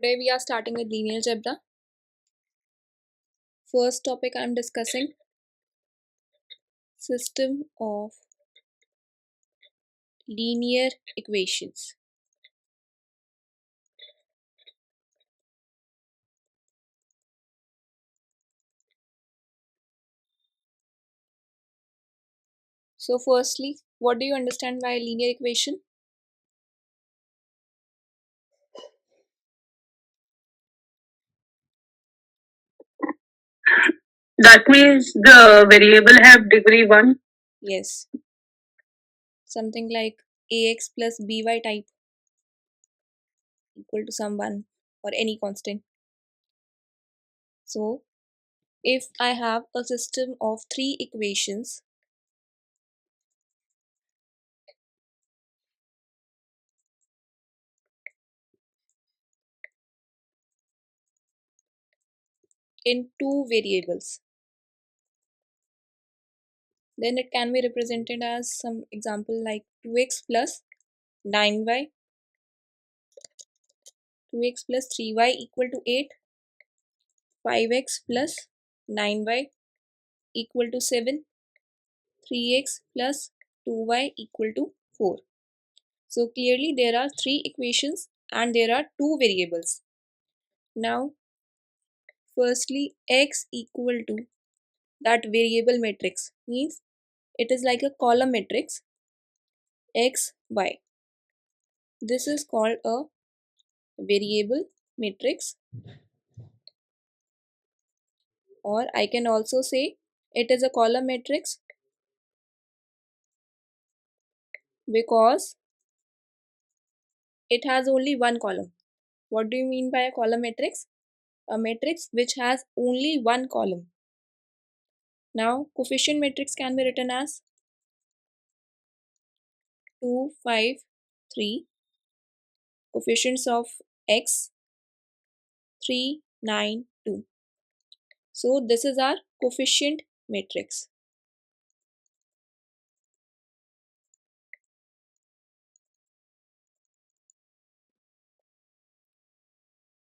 Today we are starting with linear algebra. First topic I am discussing system of linear equations. So firstly, what do you understand by linear equation? That means the variable have degree 1. Yes, something like ax plus by type equal to some one or any constant. So if I have a system of three equations, in two variables, then it can be represented as some example like 2x plus 9y, 2x plus 3y equal to 8, 5x plus 9y equal to 7, 3x plus 2y equal to 4. So clearly there are three equations and there are two variables. Now firstly x equal to that variable matrix means it is like a column matrix x, y. This is called a variable matrix, or I can also say it is a column matrix because it has only one column. What do you mean by a column matrix? A matrix which has only one column. Now coefficient matrix can be written as 2, 5, 3, coefficients of x 3, 9, 2. So this is our coefficient matrix.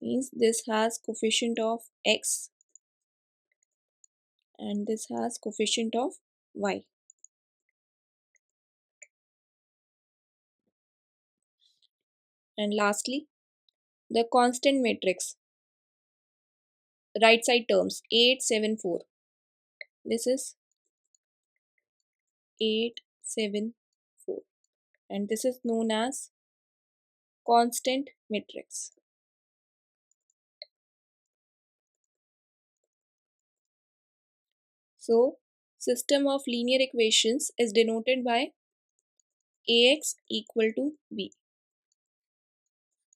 Means this has coefficient of x and this has coefficient of y. And lastly, the constant matrix, right side terms 8, 7, 4. This is 8, 7, 4, and this is known as constant matrix. So system of linear equations is denoted by ax equal to b.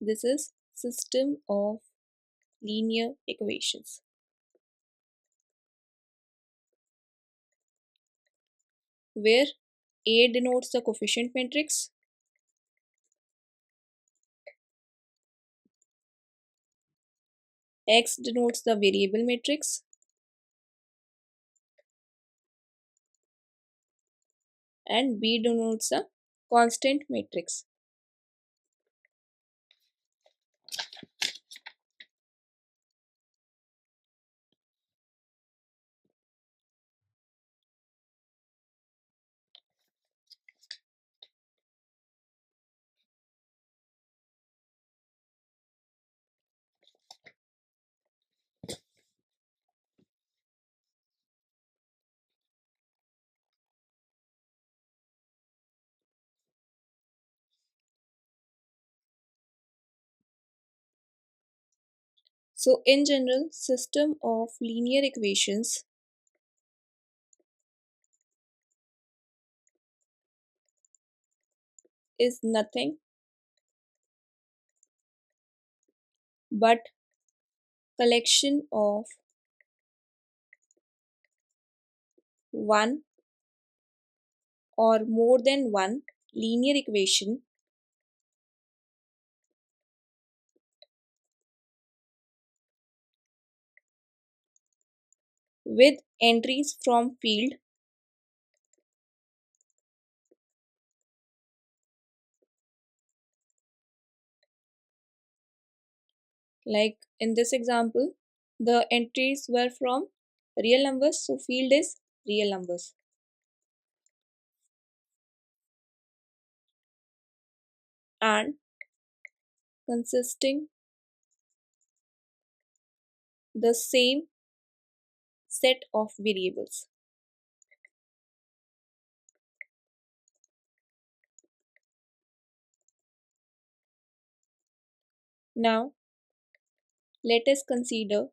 This is system of linear equations. Where A denotes the coefficient matrix, X denotes the variable matrix, and B denotes the constant matrix. So in general, system of linear equations is nothing but collection of one or more than one linear equation with entries from field Like in this example, the entries were from real numbers, so field is real numbers. And consisting the same set of variables. Now, let us consider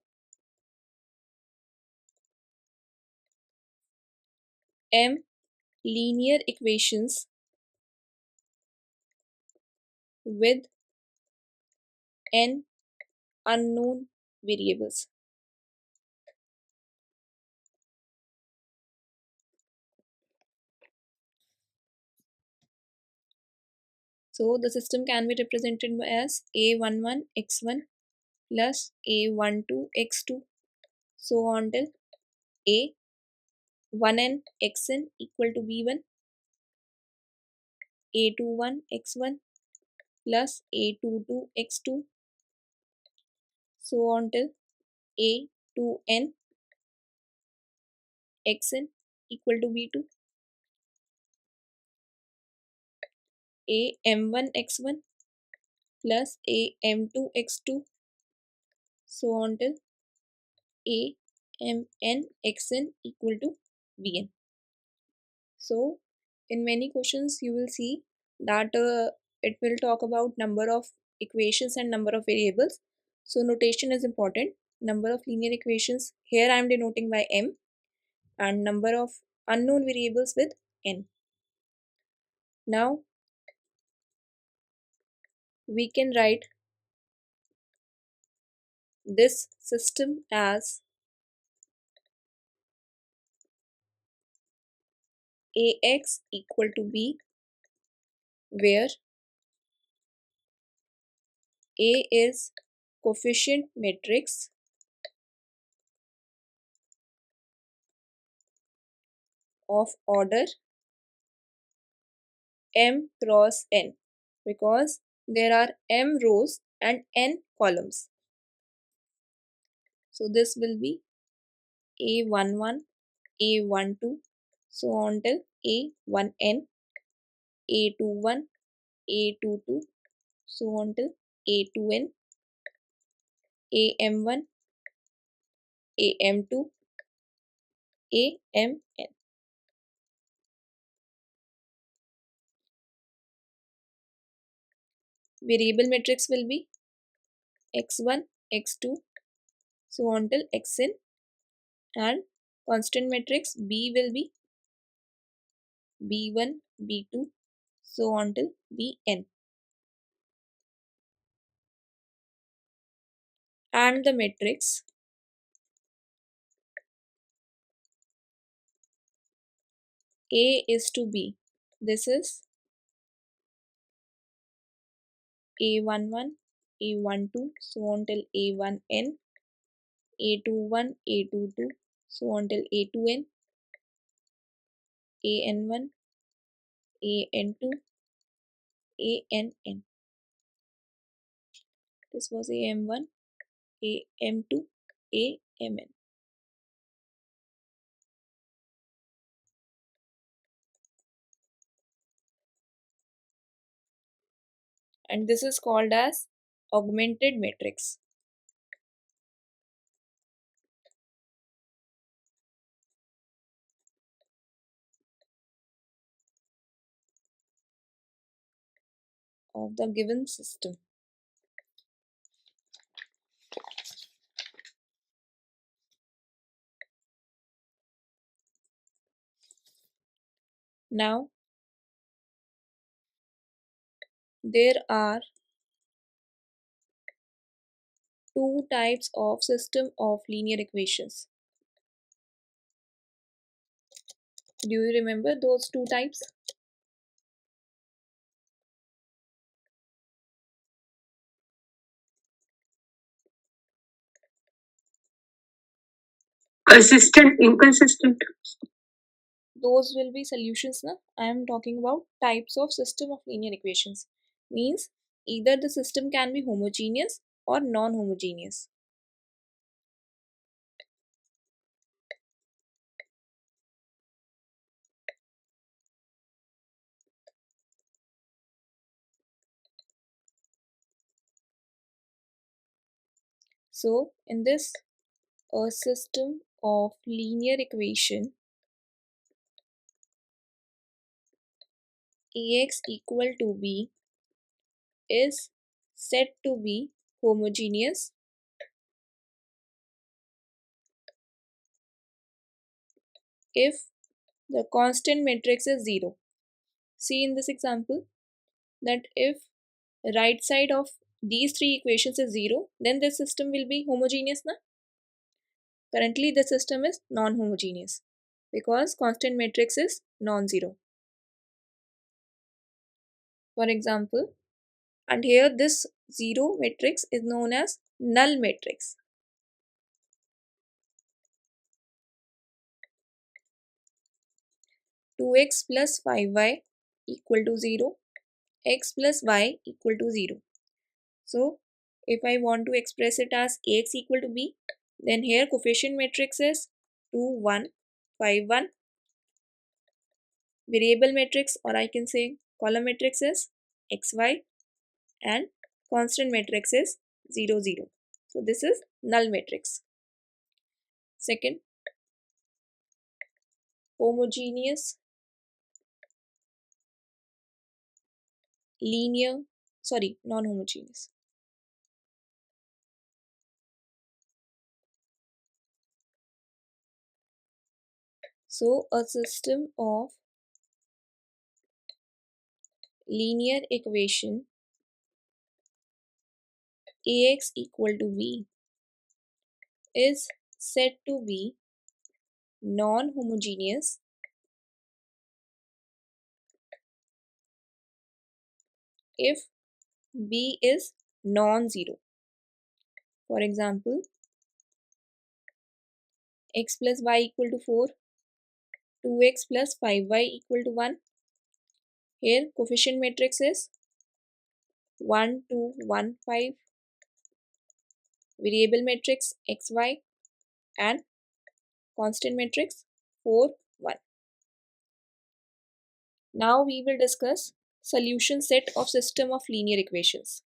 m linear equations with n unknown variables. So the system can be represented as a11x1 plus a12x2 so on till a1n(xn) equal to b1, a21x1 plus a22x2 so on till a2n(xn) equal to b2, am1x1 plus am2x2 so on till amn(xn) equal to bn. So in many questions you will see that it will talk about number of equations and number of variables. So notation is important. Number of linear equations, here I am denoting by m, and number of unknown variables with n. Now we can write this system as ax equal to b, where a is coefficient matrix of order m cross n, because there are m rows and n columns. So this will be a11, a12, so on till a1n, a21, a22, so on till a2n, am1, am2, amn. Variable matrix will be x1, x2, so on till xn, and constant matrix b will be b1, b2, so on till bn. And the matrix A is to B. This is A11, A12, so on till A1n, A21, A22, so on till A2n, AN1, AN2, ANN. This was AM1, AM2, AMN. And this is called as augmented matrix. Of the given system. Now, there are two types of system of linear equations. Do you remember those two types? Consistent, inconsistent. Those will be solutions. Na? I am talking about types of system of linear equations. Means either the system can be homogeneous or non-homogeneous. So in this a system of linear equation Ax equal to b is said to be homogeneous if the constant matrix is 0. See in this example that if right side of these three equations is 0, then this system will be homogeneous na? Currently the system is non-homogeneous because constant matrix is non-zero. For example, and here this 0 matrix is known as null matrix. 2x plus 5y equal to 0, x plus y equal to 0. So if I want to express it as Ax equal to b, then here coefficient matrix is 2, 1, 5, 1. Variable matrix, or I can say column matrix, is xy, and constant matrix is 0, 0. So this is null matrix. Second, homogeneous linear, sorry, non-homogeneous. So a system of linear equation Ax equal to b is said to be non-homogeneous if b is non-zero. For example, x plus y equal to 4, 2x plus 5y equal to 1. Here coefficient matrix is 1, 2, 1, 5. Variable matrix xy and constant matrix 4, 1. Now we will discuss solution set of system of linear equations.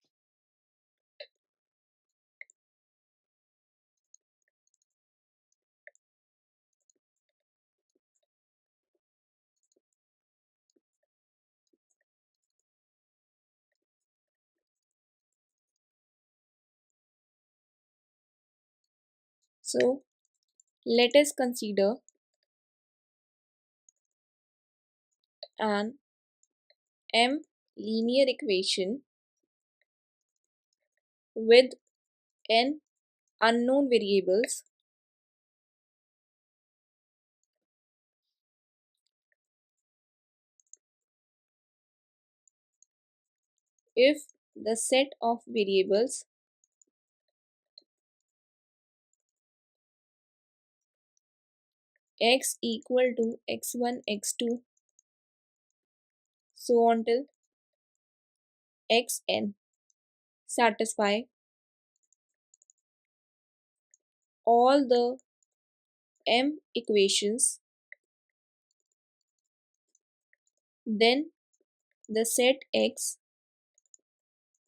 So let us consider an m linear equation with n unknown variables if the set of variables x equal to x1, x2, so on till xn satisfy all the m equations, then the set X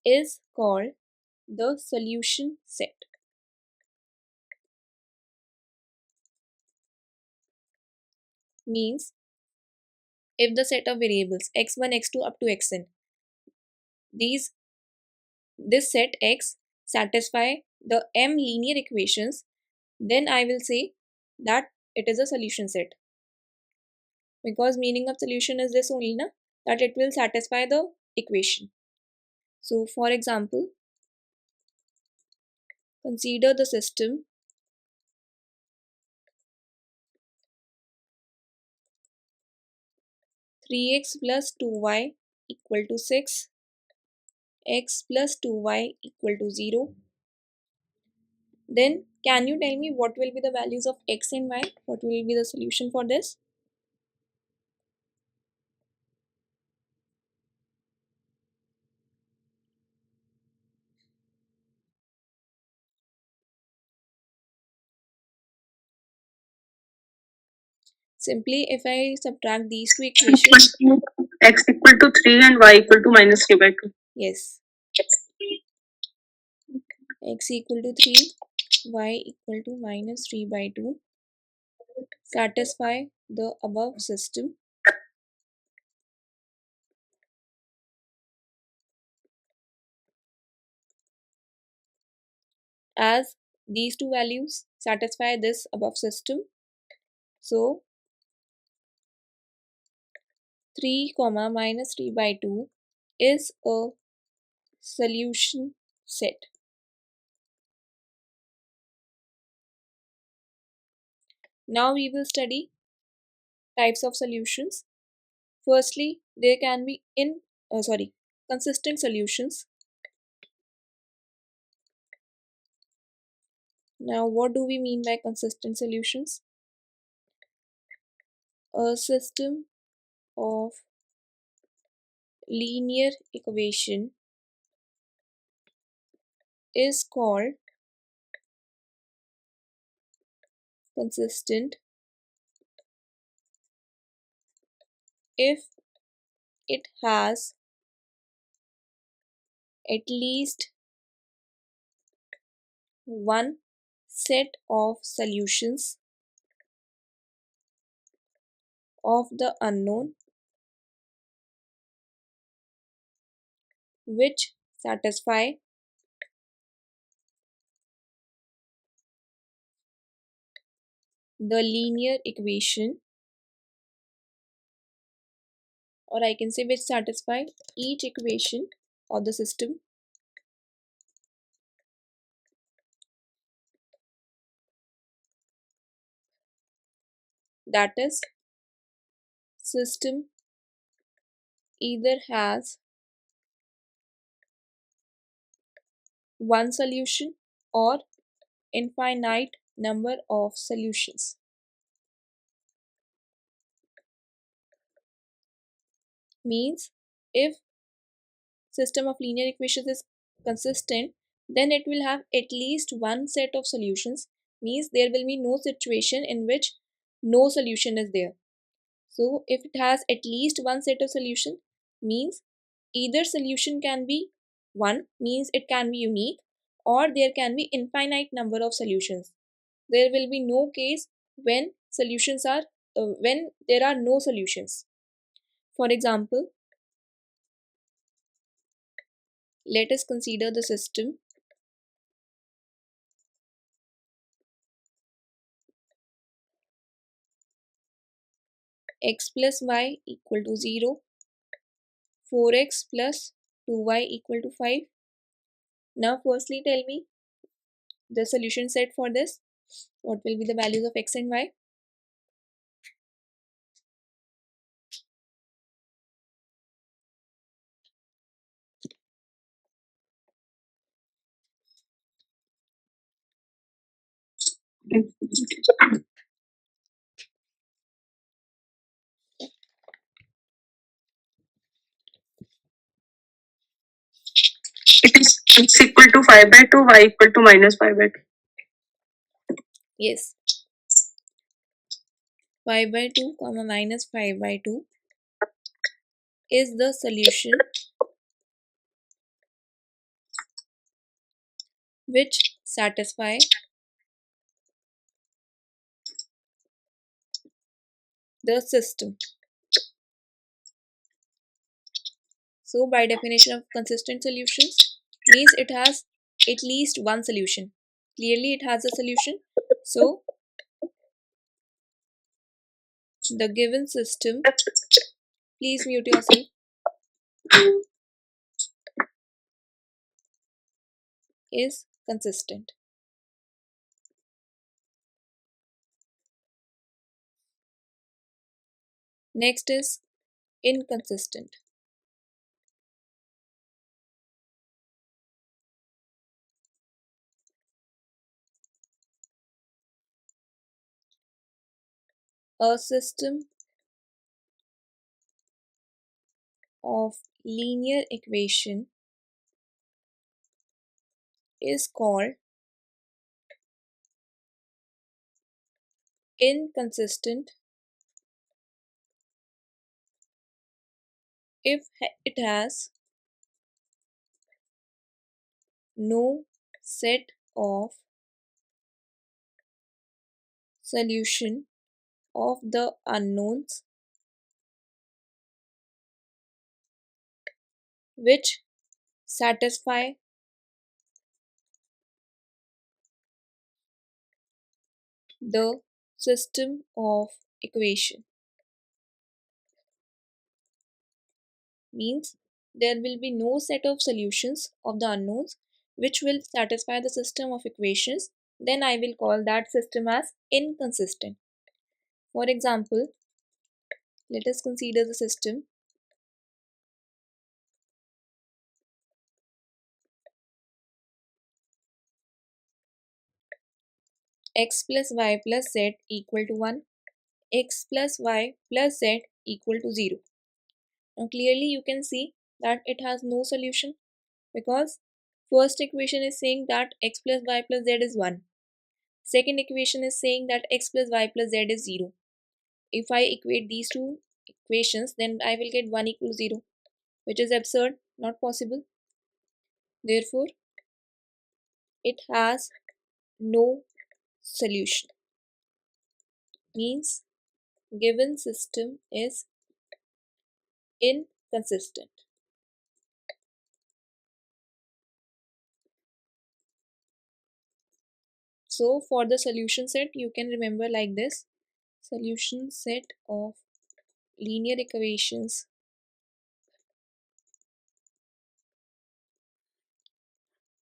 is called the solution set. Means if the set of variables x1, x2 up to xn, these this set X satisfy the m linear equations, then I will say that it is a solution set. Because meaning of solution is this only, na, that it will satisfy the equation. So for example, consider the system 3x plus 2y equal to 6, x plus 2y equal to 0. Then can you tell me what will be the values of x and y? What will be the solution for this? Simply, if I subtract these two Equal equations, to x equal to 3 and y equal to minus 3 by 2. yes, x equal to 3, y equal to minus 3 by 2 satisfy the above system as these two values satisfy this above system. So 3 comma minus 3 by 2 is a solution set. Now we will study types of solutions. Firstly, there can be consistent solutions. Now, what do we mean by consistent solutions? A system of linear equation is called consistent if it has at least one set of solutions of the unknown which satisfy the linear equation, or I can say which satisfy each equation of the system. That is, system either has one solution or infinite number of solutions. Means if system of linear equations is consistent, then it will have at least one set of solutions. Means there will be no situation in which no solution is there. So if it has at least one set of solution, means either solution can be one, means it can be unique, or there can be infinite number of solutions. There will be no case when when there are no solutions. For example, let us consider the system x plus y equal to 0, 4x plus 2y equal to 5. Now firstly tell me the solution set for this. What will be the values of x and y? It is x equal to 5 by 2, y equal to minus 5 by 2. Yes, 5 by 2 comma minus 5 by 2 is the solution which satisfy the system. So by definition of consistent solutions means it has at least one solution. Clearly it has a solution. So the given system, please mute yourself, is consistent. Next is inconsistent. A system of linear equation is called inconsistent if it has no set of solution of the unknowns which satisfy the system of equation. Means there will be no set of solutions of the unknowns which will satisfy the system of equations, then I will call that system as inconsistent. For example, let us consider the system x plus y plus z equal to 1, x plus y plus z equal to 0. Now clearly you can see that it has no solution because first equation is saying that x plus y plus z is 1. Second equation is saying that x plus y plus z is 0. If I equate these two equations, then I will get 1 equals 0, which is absurd, not possible. Therefore, it has no solution. Means given system is inconsistent. So for the solution set, you can remember like this. Solution set of linear equations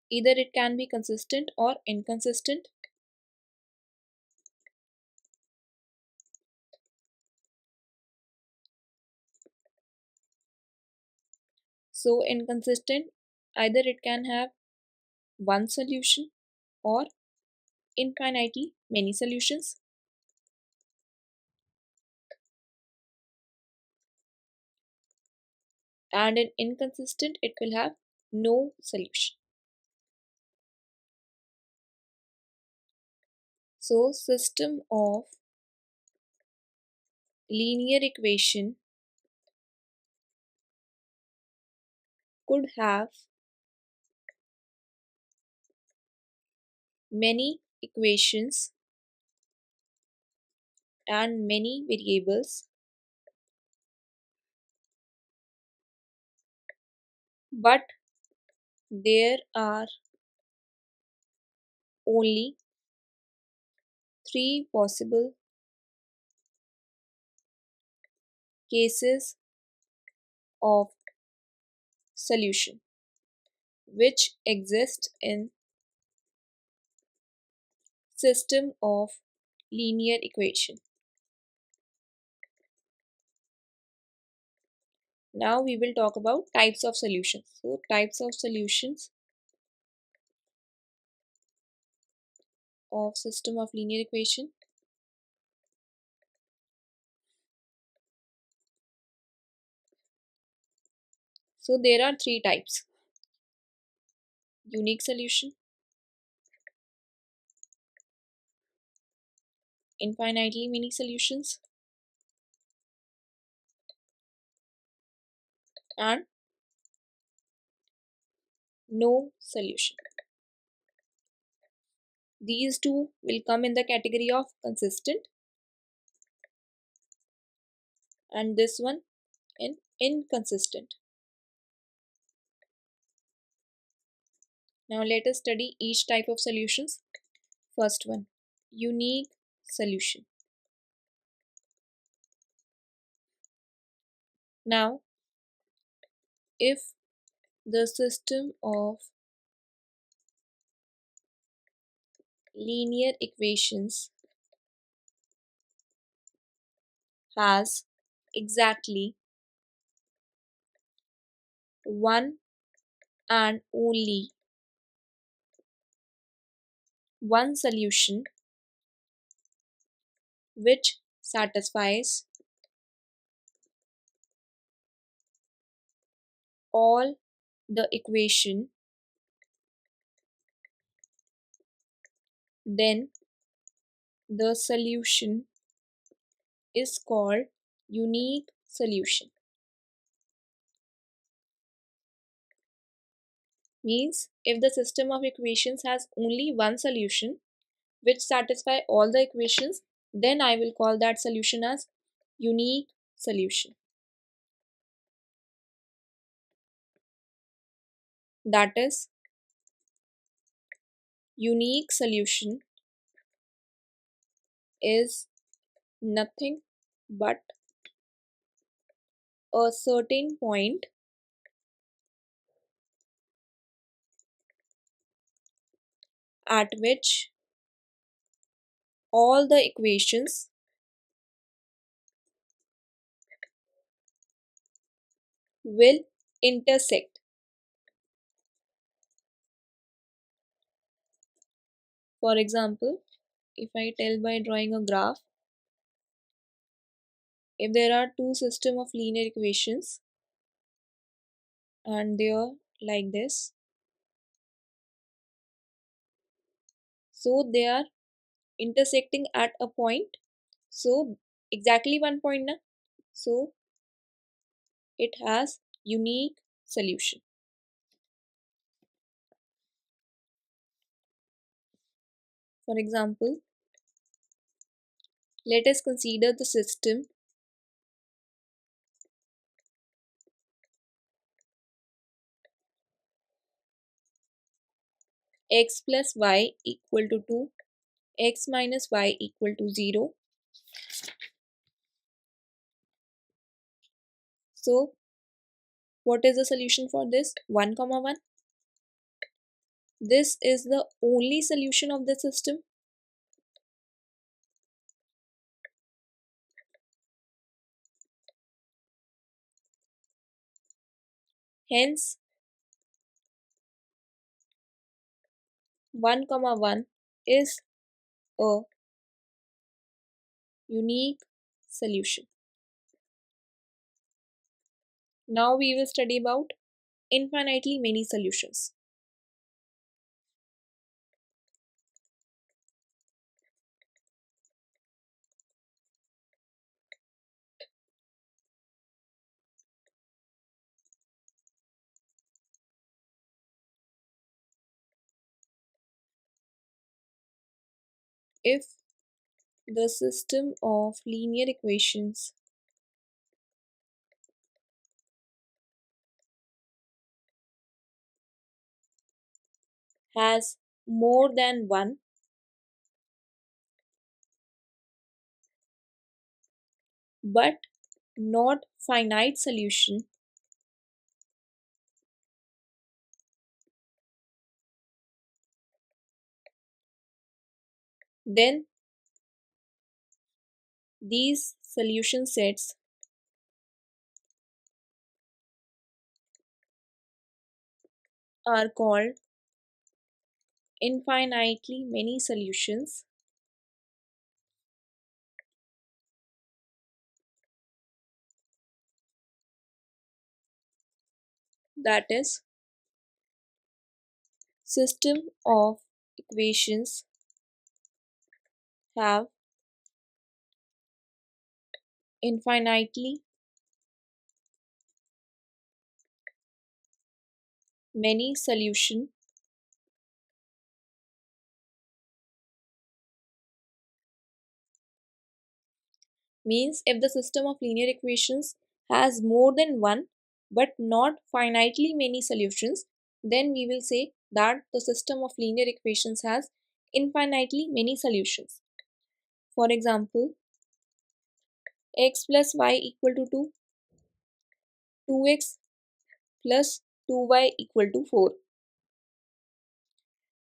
either it can be consistent or inconsistent. So inconsistent, either it can have one solution or infinitely many solutions. And in inconsistent, it will have no solution. So system of linear equation could have many equations and many variables, but there are only three possible cases of solution which exist in system of linear equation. Now we will talk about types of solutions. So types of solutions of system of linear equation. So there are three types: unique solution, infinitely many solutions, and no solution. These two will come in the category of consistent and this one in inconsistent. Now let us study each type of solutions. First one, unique solution. Now if the system of linear equations has exactly one and only one solution which satisfies all the equation, then the solution is called unique solution. Means if the system of equations has only one solution which satisfy all the equations, then I will call that solution as unique solution. That is, unique solution is nothing but a certain point at which all the equations will intersect. For example, if I tell by drawing a graph, if there are two systems of linear equations and they are like this, so they are intersecting at a point, so exactly one point na? So it has unique solution. For example, let us consider the system x plus y equal to 2, x minus y equal to 0. So what is the solution for this? 1 comma 1. This is the only solution of the system. Hence 1 comma 1 is a unique solution. Now we will study about infinitely many solutions. If the system of linear equations has more than one but not finite solution, then these solution sets are called infinitely many solutions. That is, system of equations have infinitely many solution means if the system of linear equations has more than one but not finitely many solutions, then we will say that the system of linear equations has infinitely many solutions. For example, x plus y equal to 2, 2x plus 2y equal to 4.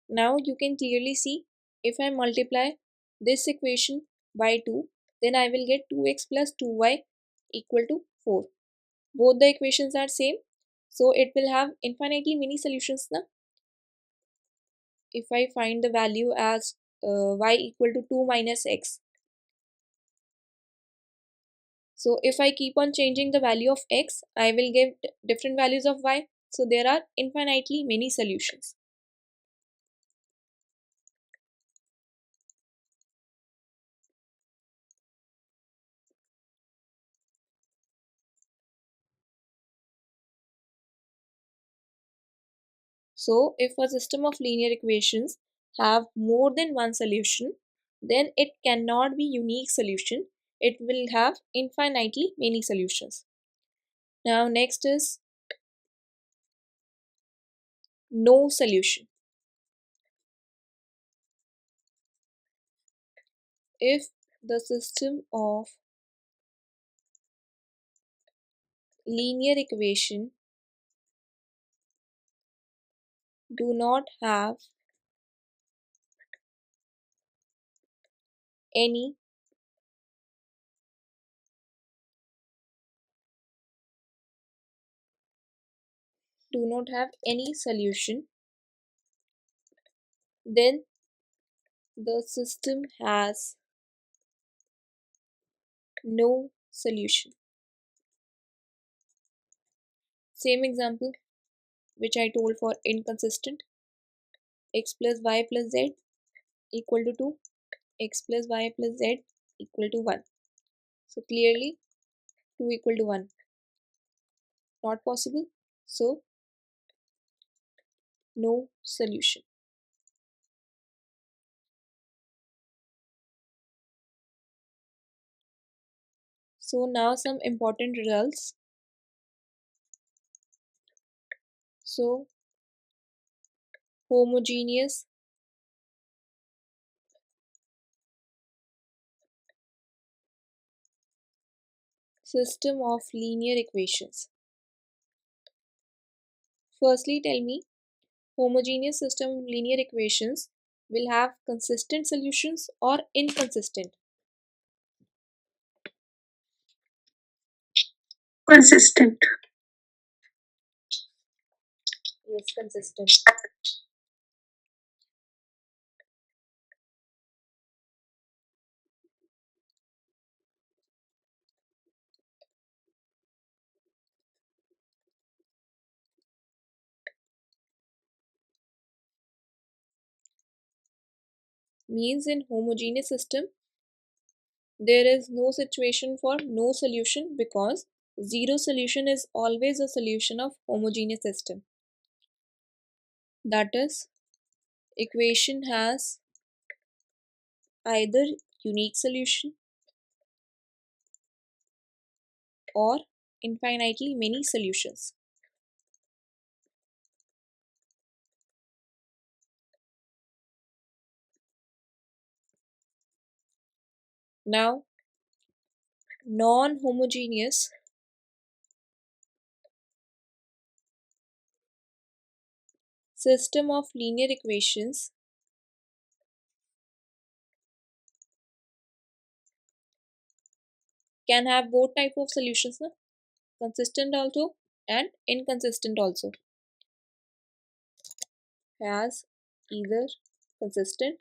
Now you can clearly see if I multiply this equation by 2, then I will get 2x plus 2y equal to 4. Both the equations are same, so it will have infinitely many solutions now. If I find the value as y equal to 2 minus x, so if I keep on changing the value of x, I will get different values of y. So there are infinitely many solutions. So if a system of linear equations have more than one solution, then it cannot be unique solution. It will have infinitely many solutions. Now next is no solution. If the system of linear equation do not have any solution, then the system has no solution. Same example which I told for inconsistent. X plus y plus z equal to 2, x plus y plus z equal to 1. So clearly 2 equal to 1 not possible, so no solution. So now some important results. So homogeneous system of linear equations. Firstly, tell me, homogeneous system of linear equations will have consistent solutions or inconsistent? Consistent. Yes, consistent. Means in homogeneous system there is no situation for no solution, because zero solution is always a solution of homogeneous system. That is, equation has either unique solution or infinitely many solutions. Now, non-homogeneous system of linear equations can have both type of solutions, na? Consistent also and inconsistent also. Has either consistent.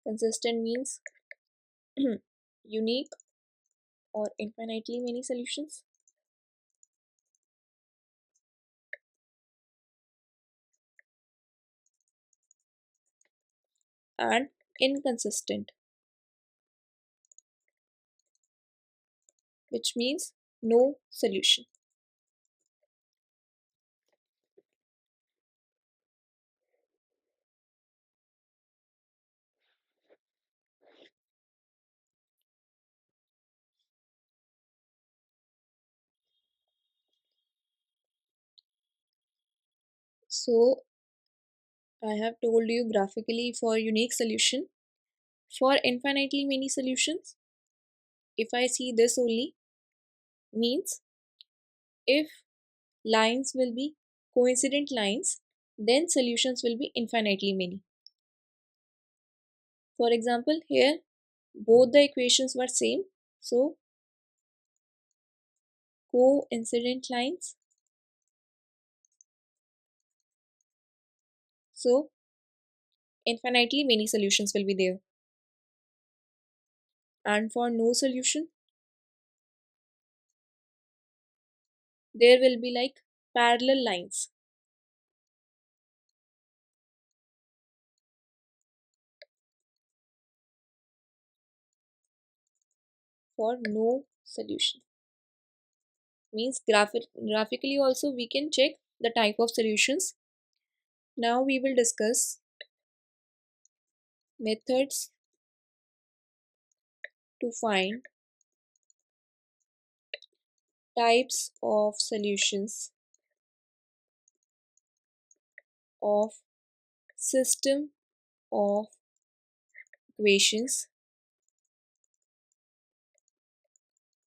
Consistent means unique or infinitely many solutions, and inconsistent, which means no solution. So I have told you graphically for unique solution. For infinitely many solutions, if I see this only, means if lines will be coincident lines, then solutions will be infinitely many. For example, here both the equations were same, so coincident lines, so infinitely many solutions will be there. And for no solution, there will be like parallel lines. For no solution, means graphically also we can check the type of solutions. Now we will discuss methods to find types of solutions of system of equations.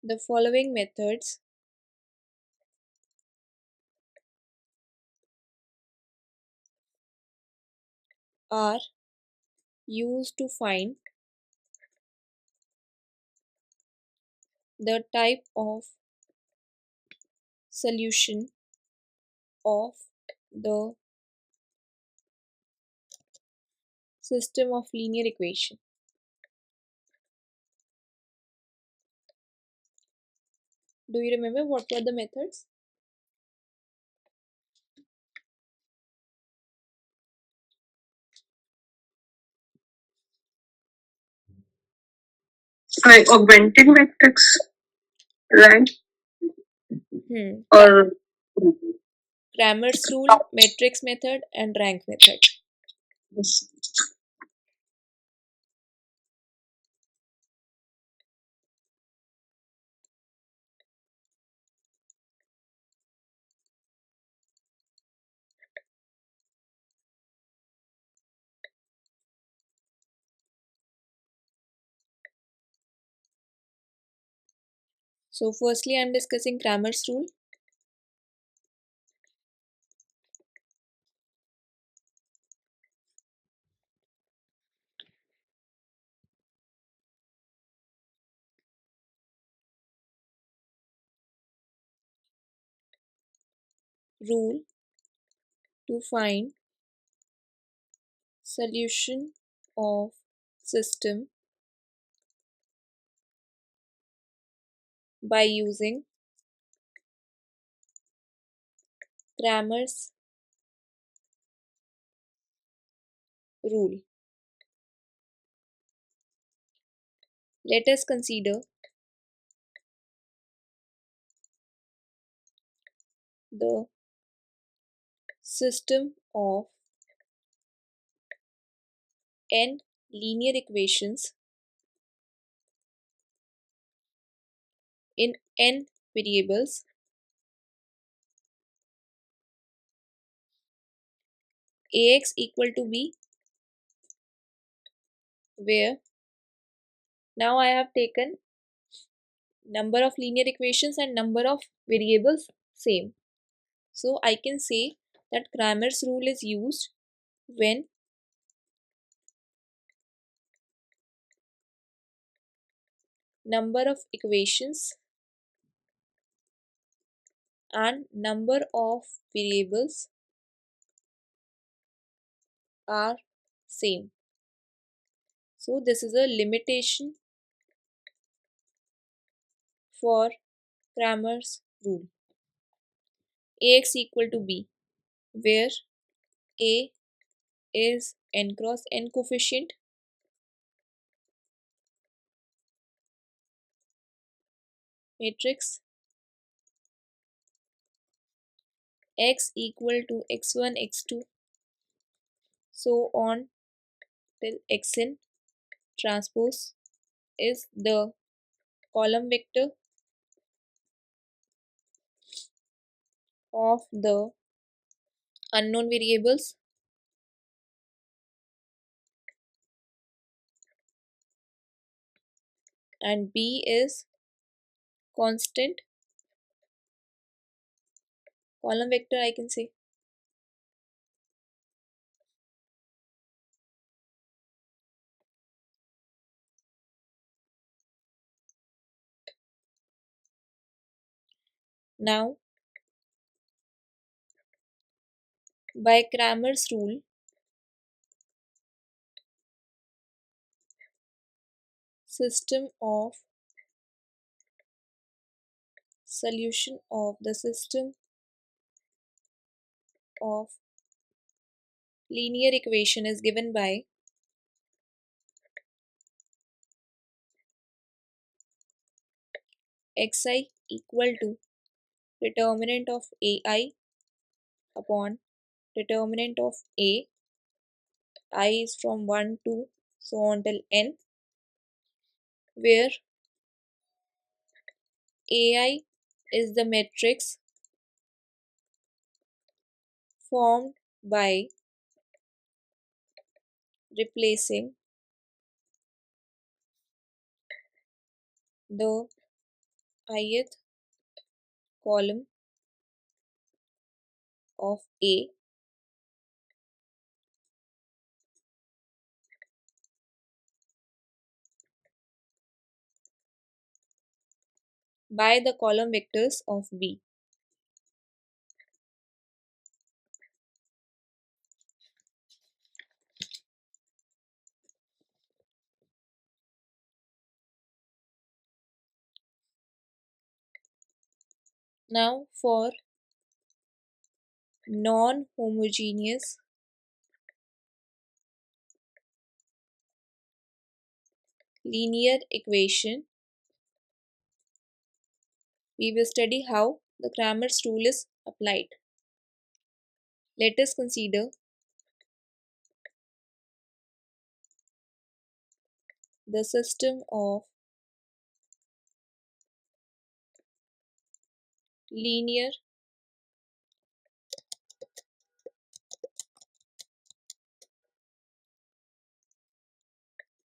The following methods are used to find the type of solution of the system of linear equation. Do you remember what were the methods? Like augmenting matrix, right? Hmm. Or Cramer's rule, matrix method, and rank method. So firstly I am discussing Cramer's rule. Rule to find solution of system by using Cramer's rule. Let us consider the system of n linear equations in n variables ax equal to b, where now I have taken number of linear equations and number of variables same. So I can say that Cramer's rule is used when number of equations and number of variables are same. So this is a limitation for Cramer's rule. Ax equal to b, where A is n cross n coefficient, matrix, x equal to x1 x2 so on till xn transpose is the column vector of the unknown variables, and b is constant column vector I can say. Now by Cramer's rule, system of solution of the system of linear equation is given by xi equal to determinant of ai upon determinant of a, I is from 1 to so on till n, where ai is the matrix formed by replacing the ith column of A by the column vectors of B. Now for non-homogeneous linear equation, we will study how the Cramer's rule is applied. Let us consider the system of linear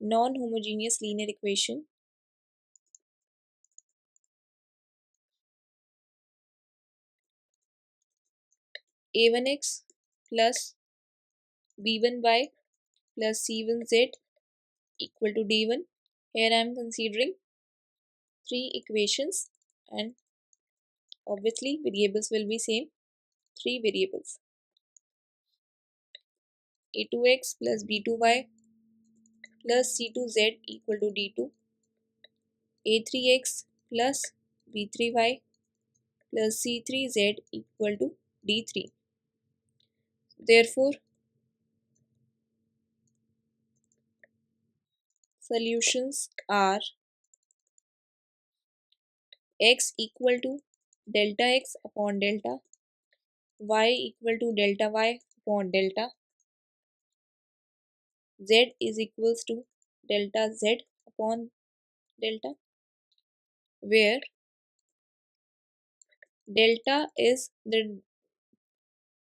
non-homogeneous linear equation a1x plus b1y plus c1z equal to d1. Here I am considering three equations and obviously variables will be same, three variables. a2x plus b2y plus c2z equal to d2, a3x plus b3y plus c3z equal to d3. Therefore, solutions are x equal to delta x upon delta, y equal to delta y upon delta, z is equals to delta z upon delta, where delta is the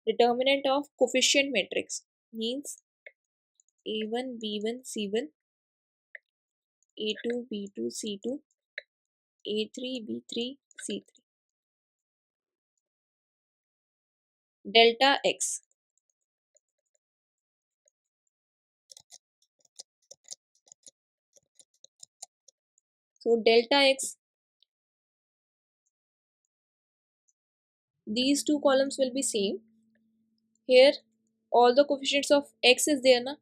determinant of coefficient matrix, means a1 b1 c1, a2 b2 c2, a3 b3 c3. Delta x. So delta x, these two columns will be same. Here all the coefficients of x is there na,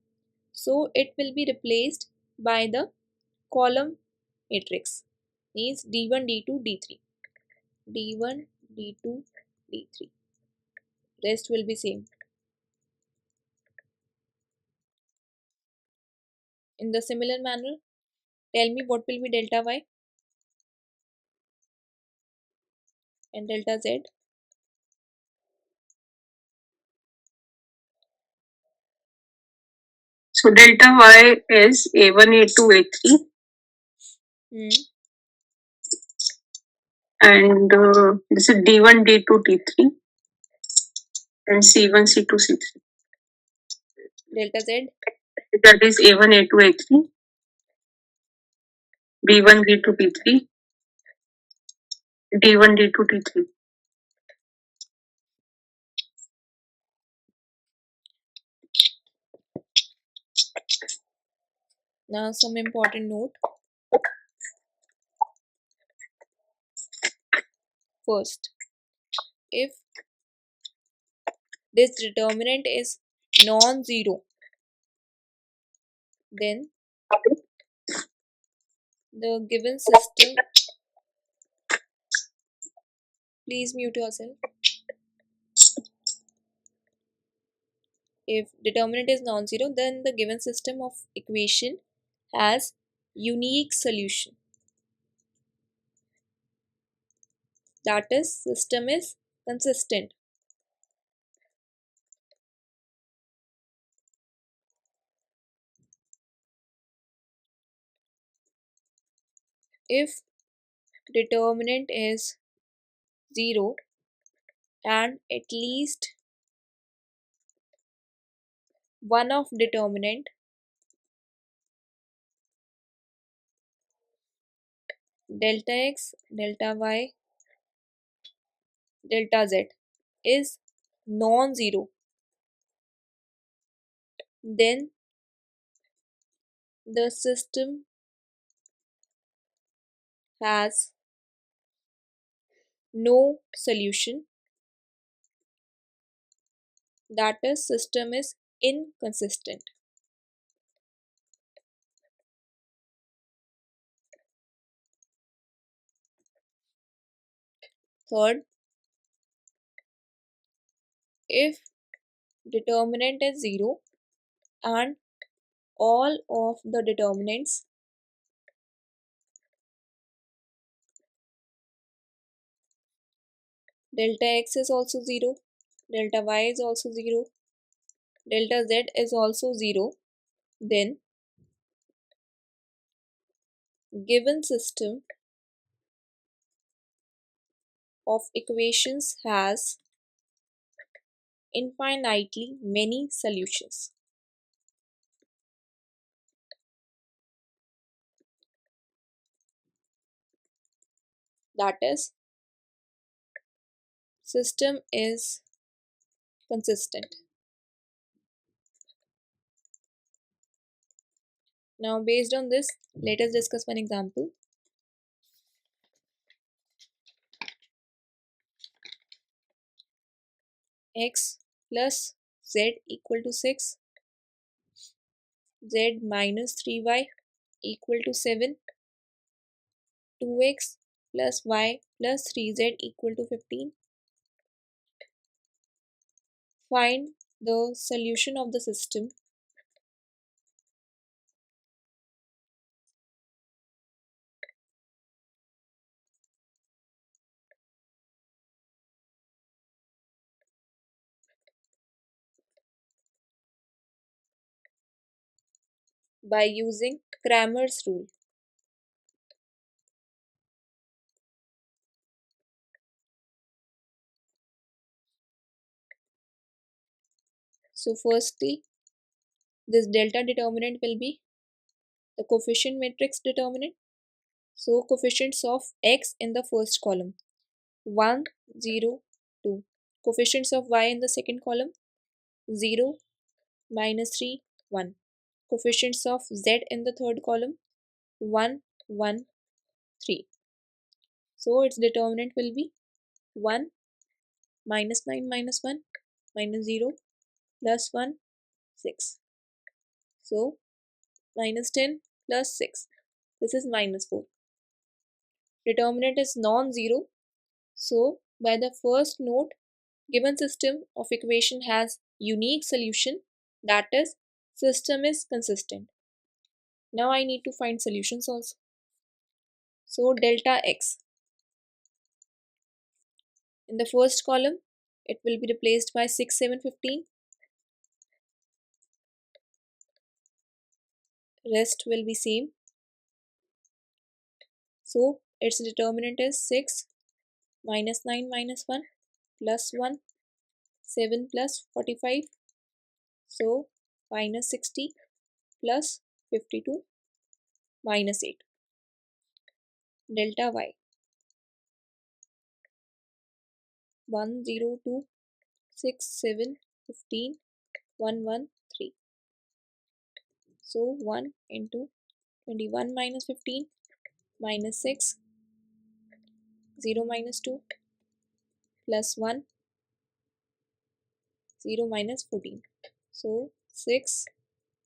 so it will be replaced by the column matrix, means d1 d2 d3, d1 d2 d3, rest will be same. In the similar manner, tell me what will be delta y and delta z. So delta y is a1, a2, a3, and this is d1, d2, d3, and c1, c2, c3. Delta z. That is a1, a2, a3, b1, b2, b3, d1, d2, d3. Now some important note. First, if this determinant is non-zero, then the given system, please mute yourself. If determinant is non-zero, then the given system of equation has unique solution. that is system is consistent. If determinant is 0 and at least one of determinant delta x, delta y, delta z is non-zero, then the system has no solution, that is system is inconsistent. Third, if determinant is 0 and all of the determinants delta x is also 0, delta y is also 0, delta z is also 0, then given system of equations has infinitely many solutions. That is, system is consistent. Now based on this, let us discuss one example. X plus z equal to 6, z minus 3y equal to 7, 2x plus y plus 3z equal to 15. Find the solution of the system by using Cramer's rule. So firstly, this delta determinant will be the coefficient matrix determinant. So coefficients of x in the first column 1, 0, 2. Coefficients of y in the second column 0, minus 3, 1. Coefficients of z in the third column 1, 1, 3. So its determinant will be 1, minus 9 minus 1, minus 0, plus 1, 6. So minus 10 plus 6. This is minus 4. Determinant is non-zero. So by the first note, given system of equation has unique solution, that is system is consistent. Now I need to find solutions also. So delta x. In the first column, it will be replaced by 6, 7, 15. Rest will be same. So its determinant is 6 minus 9 minus 1 plus 1, 7 plus 45. So minus 60 plus 52 minus 8. Delta y 1, 0, 2, 6, 7, 15, 1, 1, 3. So 1 into 21 minus 15 minus 6, 0 minus 2 plus 1, 0 minus 14. So 6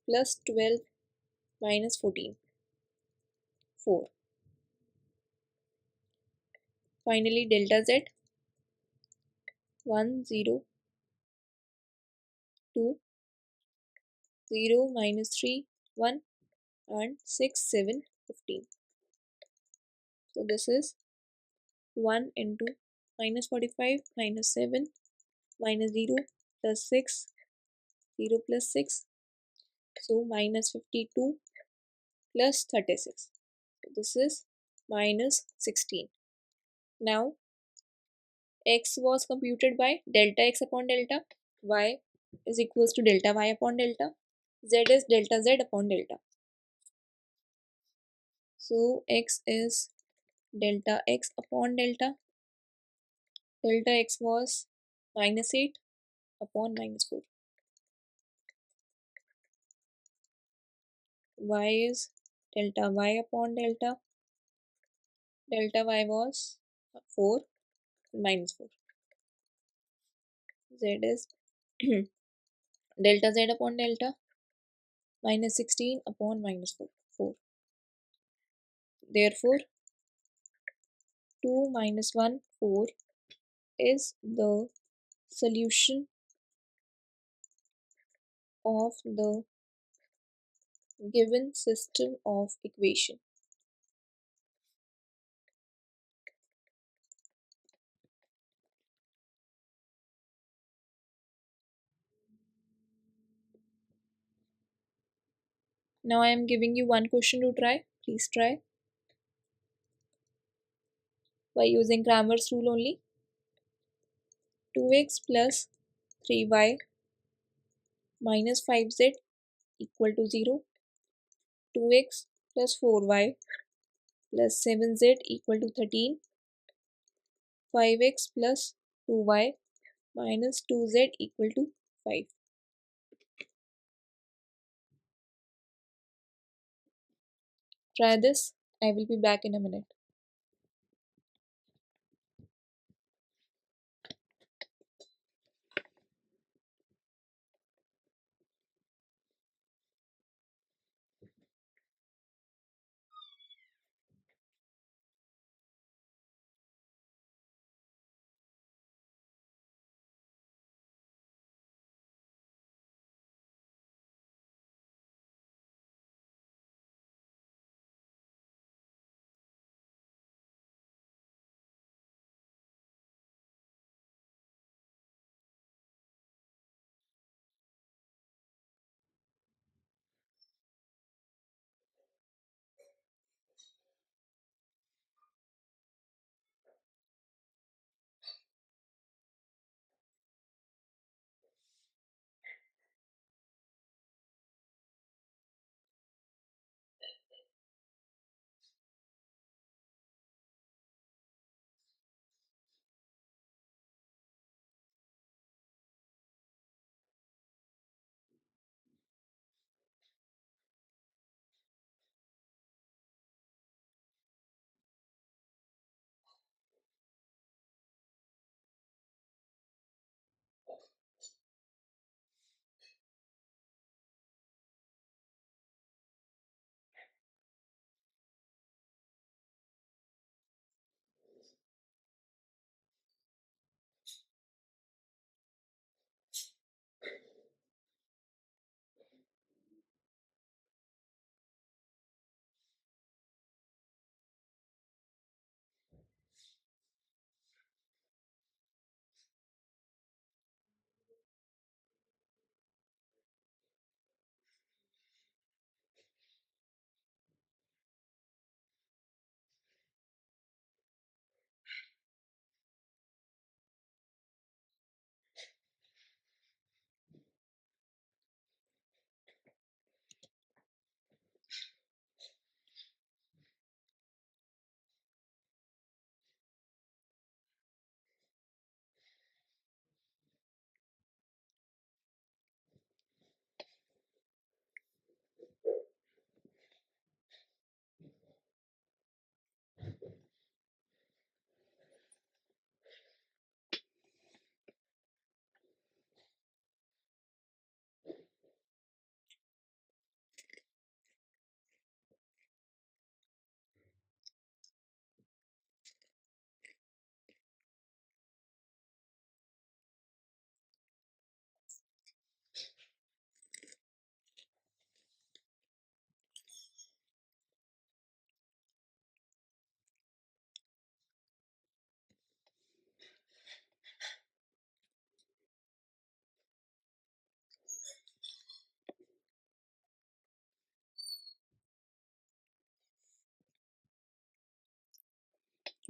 plus 12 minus 14, 4. Finally delta z 1, 0, 2, 0 minus 3, 1 and 6, 7, 15. So this is 1 into minus 45 minus 7 minus 0 plus 6, 0 plus 6, so minus 52 plus 36. So this is minus 16. Now x was computed by delta x upon delta, y is equals to delta y upon delta, z is delta z upon delta. So x is delta x upon delta. Delta x was minus 8 upon minus 4. Y is delta y upon delta. Delta y was 4 minus 4. Z is delta z upon delta minus 16 upon minus 4. Therefore, 2 minus 1, 4 is the solution of the given system of equation. Now I am giving you one question to try. Please try by using Cramer's rule only. 2x plus 3y minus 5z equal to 0. 2x plus 4y plus 7z equal to 13. 5x plus 2y minus 2z equal to 5. Try this. I will be back in a minute.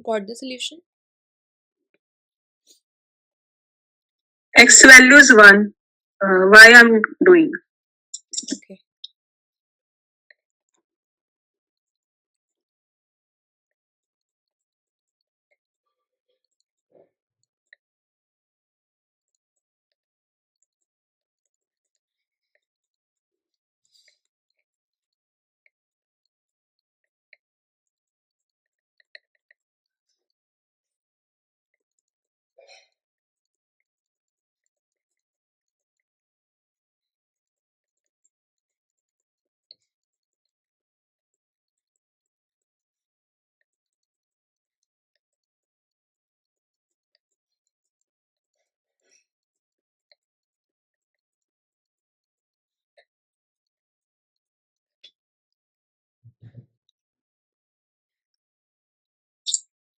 Got the solution? X value is 1. Why I'm doing? Okay.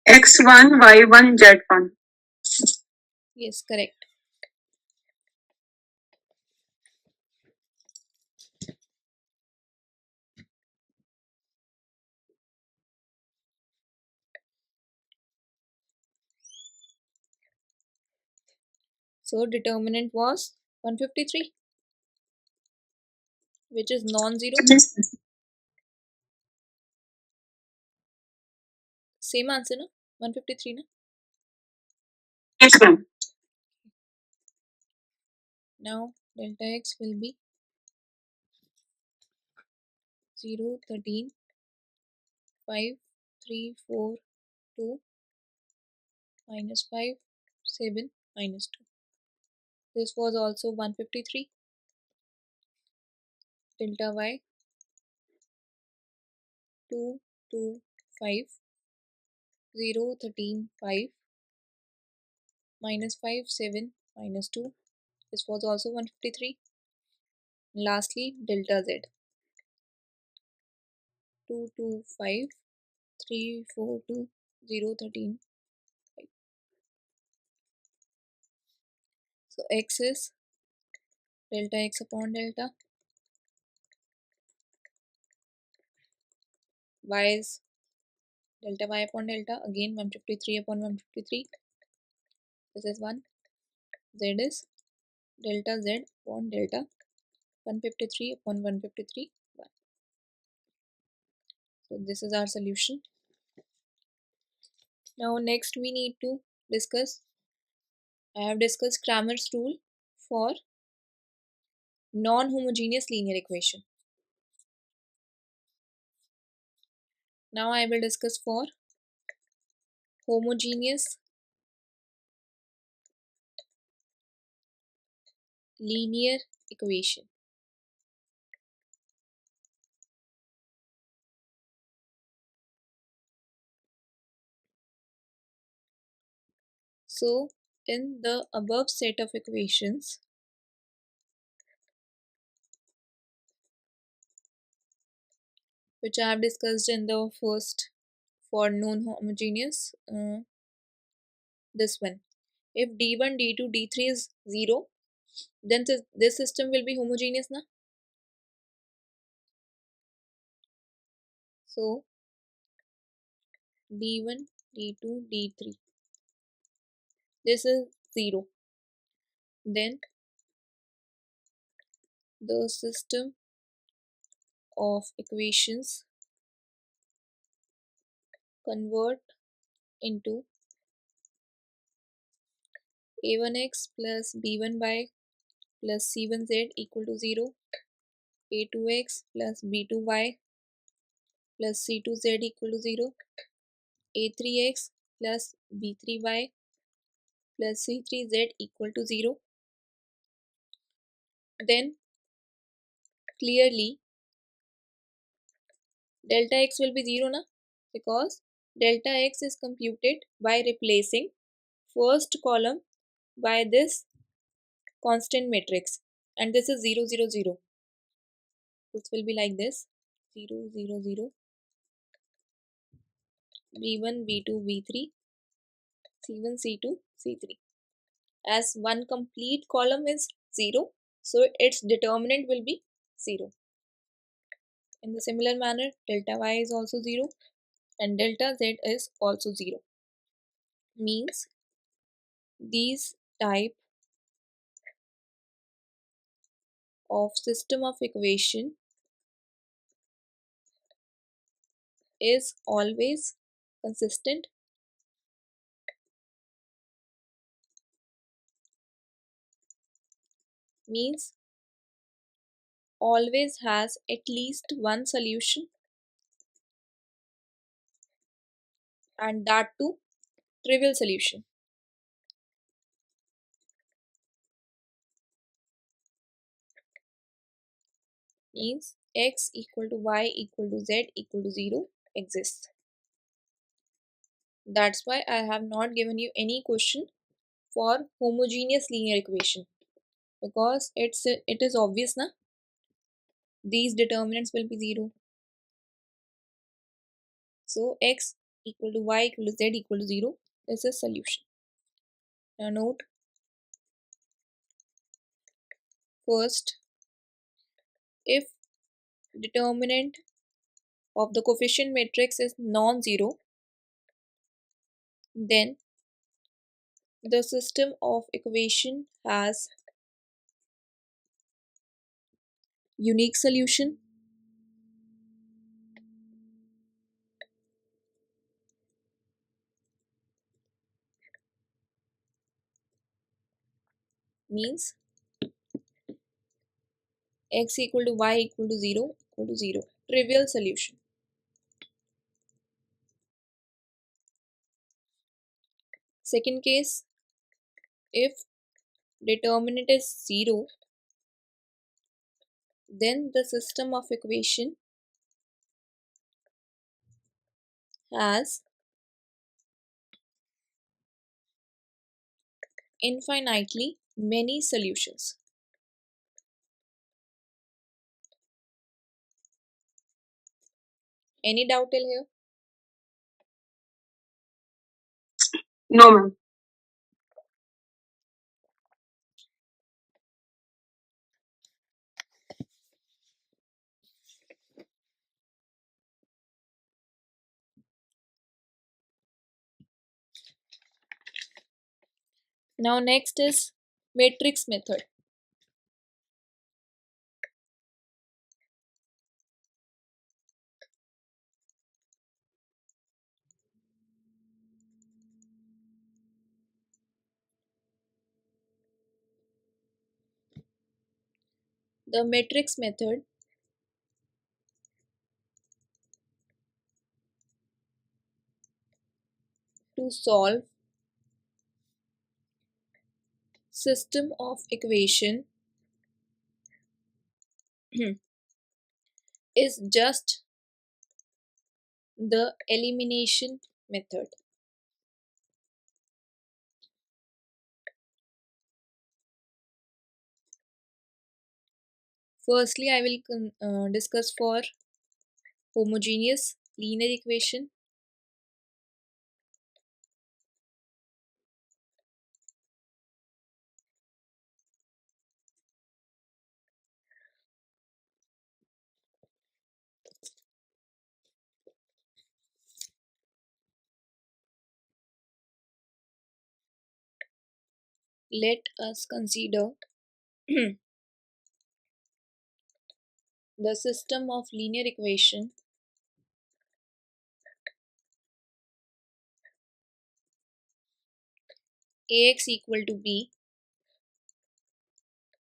X1, Y1, Z1. Yes, correct. So determinant was 153, which is non-zero. Same answer, no? 153, no? Yes, ma'am. Now delta x will be 0, 13, 5, 3, 4, 2, minus 5, 7, minus 2. This was also 153. Delta y 2, 2, 5, 0, 13, 5, minus 5, 7, minus 2. This was also 153. Lastly, delta z 2, 2, 5, 3, 4, 2, 0, 13, 5. So x is delta x upon delta, y is delta y upon delta, again 153 upon 153. This is 1. Z is delta z upon delta, 153 upon 153, 1. So this is our solution. Now next we need to discuss, I have discussed Cramer's rule for non-homogeneous linear equation. Now I will discuss for homogeneous linear equation. So in the above set of equations, which I have discussed in the first for non-homogeneous, this one, if d1, d2, d3 is 0, then this system will be homogeneous, na? So d1, d2, d3, this is 0, then the system of equations convert into a1x plus b1y plus c1z equal to 0, a2x plus b2y plus c2z equal to 0, a3x plus b3y plus c3z equal to 0. Then clearly delta x will be 0, na? Because delta x is computed by replacing first column by this constant matrix, and this is 0, 0, 0. This will be like this: 0, 0, 0, b1, b2, b3, c1, c2, c3. As one complete column is 0, so its determinant will be 0. In the similar manner, delta y is also 0 and delta z is also 0. means these type of system of equation is always consistent, means always has at least one solution, and that too trivial solution. Means x equal to y equal to z equal to 0 exists. That's why I have not given you any question for homogeneous linear equation, because it is obvious na, these determinants will be 0. So x equal to y equal to z equal to 0 is a solution. Now note, first, if determinant of the coefficient matrix is non-zero, then the system of equation has unique solution, means x equal to y equal to 0 equal to 0, trivial solution. Second case, if determinant is 0, then the system of equation has infinitely many solutions. Any doubt till here? No, ma'am. Now next is matrix method. The matrix method to solve system of equation is just the elimination method. Firstly, I will discuss for homogeneous linear equation. Let us consider the system of linear equation Ax equal to b,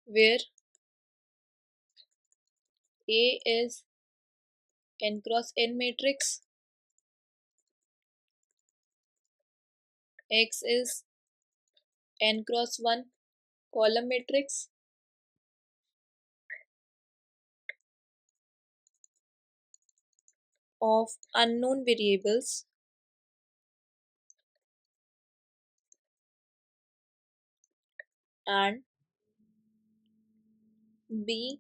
where A is n cross n matrix, X is n cross 1 column matrix, of unknown variables and B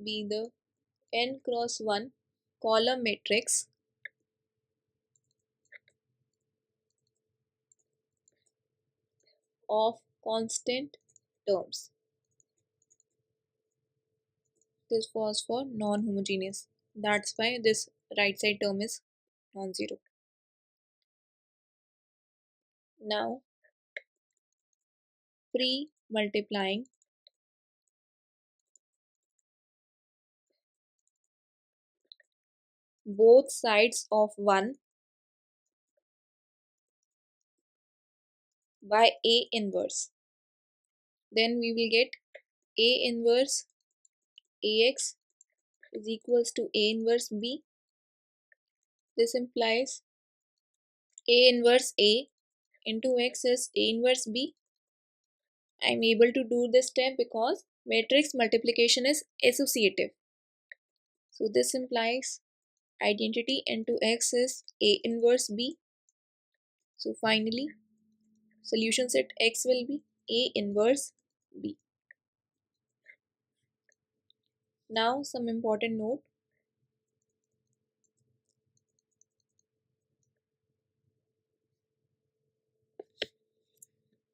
be the n cross 1 column matrix of constant terms. This was for non-homogeneous. That's why this right side term is non-zero. Now pre-multiplying both sides of 1 by A inverse, then we will get A inverse AX is equals to A inverse B. This implies A inverse A into X is A inverse B. I am able to do this step because matrix multiplication is associative. So this implies identity into X is A inverse B. So finally solution set X will be A inverse B. Now some important note.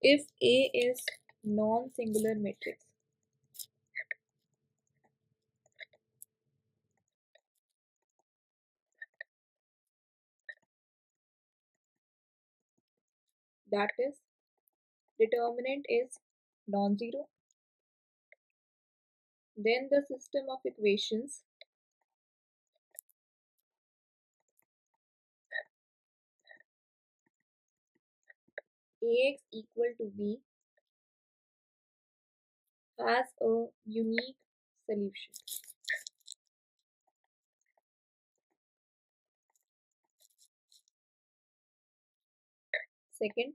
If A is non-singular matrix, that is determinant is non-zero, then the system of equations Ax equal to B has a unique solution. Second,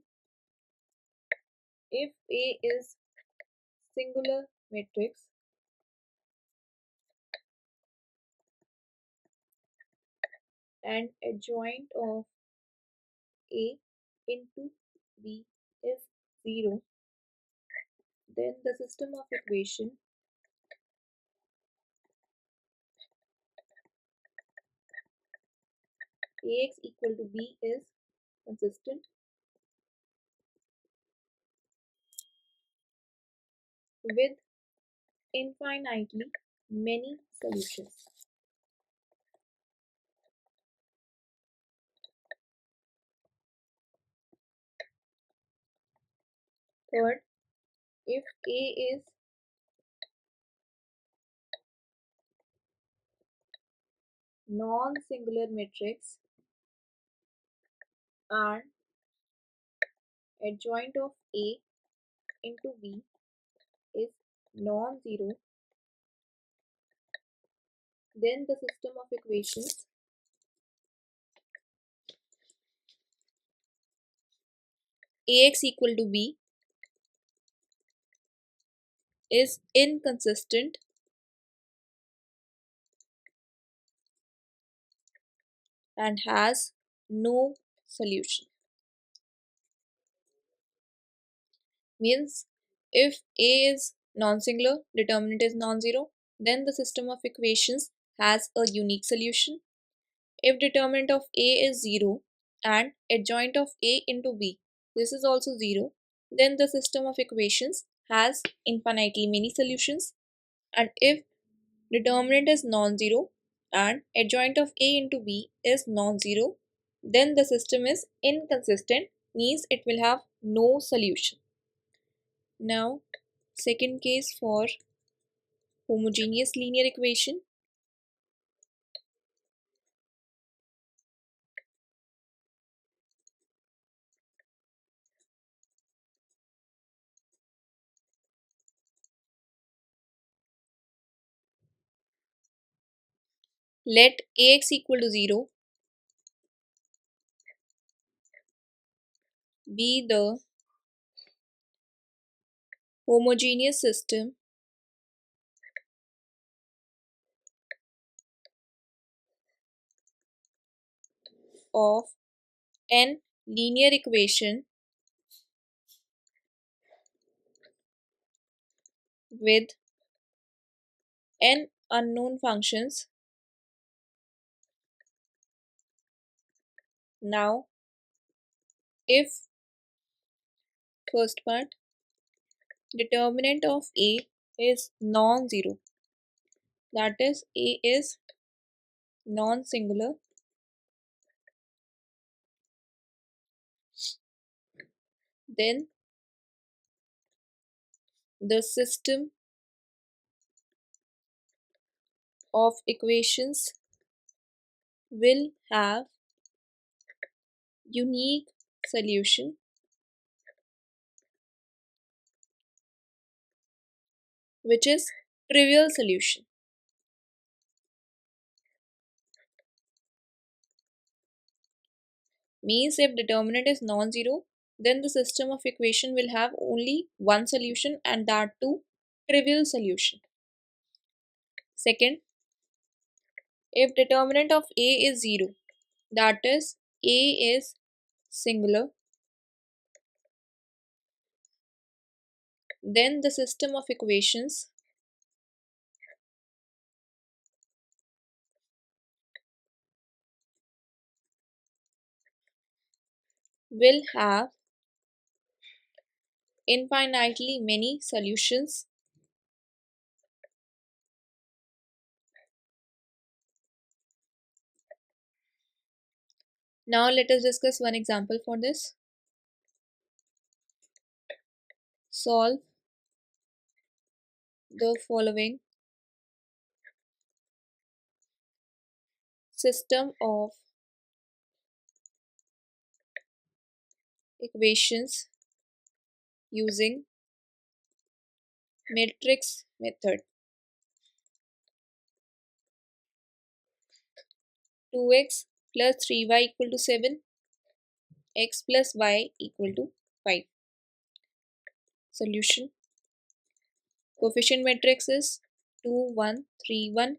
if A is singular matrix, and adjoint of A into B is 0, then the system of equation Ax equal to B is consistent with infinitely many solutions. Third, if A is non-singular matrix and adjoint of A into B is non-zero, then the system of equations Ax equal to B is inconsistent and has no solution. Means if A is non-singular, determinant is non-zero, then the system of equations has a unique solution. If determinant of A is 0 and adjoint of A into B, this is also 0, then the system of equations has infinitely many solutions. And if determinant is non-zero and adjoint of A into B is non-zero, then the system is inconsistent, means it will have no solution. Now, second case for homogeneous linear equation. Let Ax equal to 0 be the homogeneous system of n linear equation with n unknown functions. Now, if first part determinant of A is non-zero, that is A is non-singular, then the system of equations will have unique solution which is trivial solution. Means if determinant is non-zero, then the system of equation will have only one solution, and that too trivial solution. Second, if determinant of A is 0, that is A is singular, then the system of equations will have infinitely many solutions. Now let us discuss one example for this. Solve the following system of equations using matrix method. 2x plus 3y equal to 7, x plus y equal to 5. Solution. Coefficient matrix is 2, 1, 3, 1.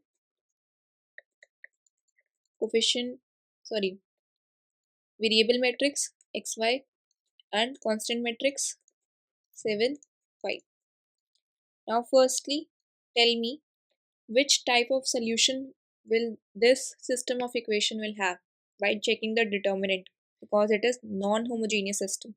Coefficient, sorry, variable matrix xy, and constant matrix 7, 5. Now firstly, tell me which type of solution will this system of equation will have by checking the determinant, because it is non-homogeneous system.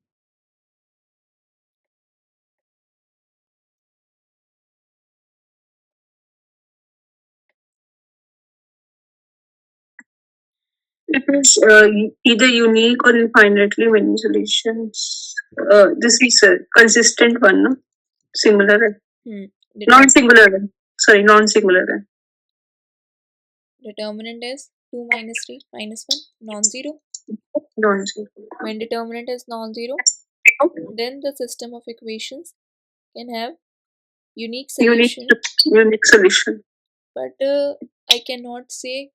It is either unique or infinitely many solutions. This is a consistent one, no? Singular. Non-singular. Sorry, non-singular. Determinant is 2 minus 3 minus 1, non-zero. Non-singular. When determinant is non-zero, then the system of equations can have unique solution. Unique solution. But I cannot say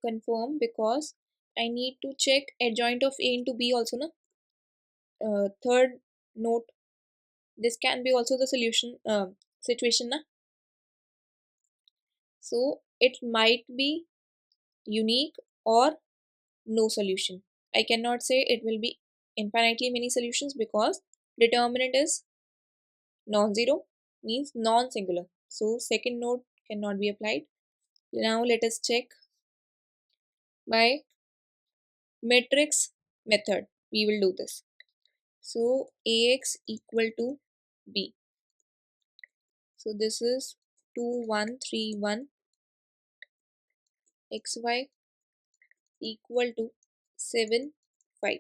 confirm because I need to check adjoint of A into B also, na? Third note, this can be also the solution situation, na? So it might be unique or no solution. I cannot say it will be infinitely many solutions because determinant is non-zero, means non-singular. So second note cannot be applied. Now let us check by matrix method. We will do this. So Ax equal to B. So this is 2, 1, 3, 1. Xy equal to 7, 5.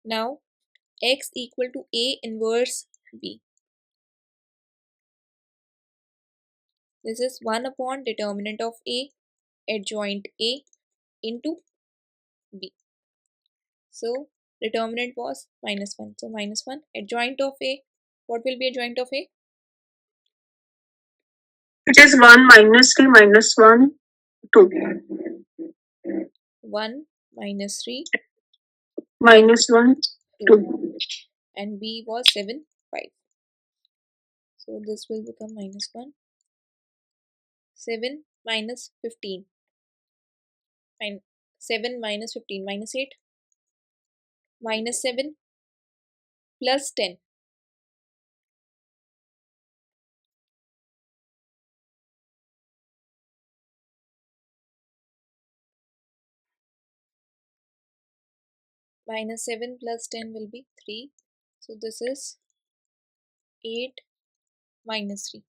Now x equal to A inverse B. This is 1 upon determinant of A adjoint A into B. So determinant was minus 1. So minus 1 adjoint of A. What will be adjoint of A? It is 1 minus 3 minus 1, 2. 1 minus 3 minus 1, 2. And B was 7, 5. So this will become minus 1. 7 minus 15. 7 minus 15 minus 8. Minus 7 plus 10. Minus 7 plus 10 will be 3. So this is 8 minus 3.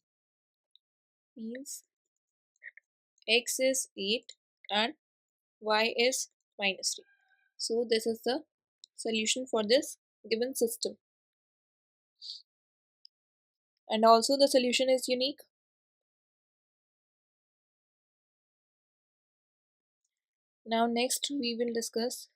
Means x is 8 and y is minus 3. So this is the solution for this given system, and also the solution is unique. Now next we will discuss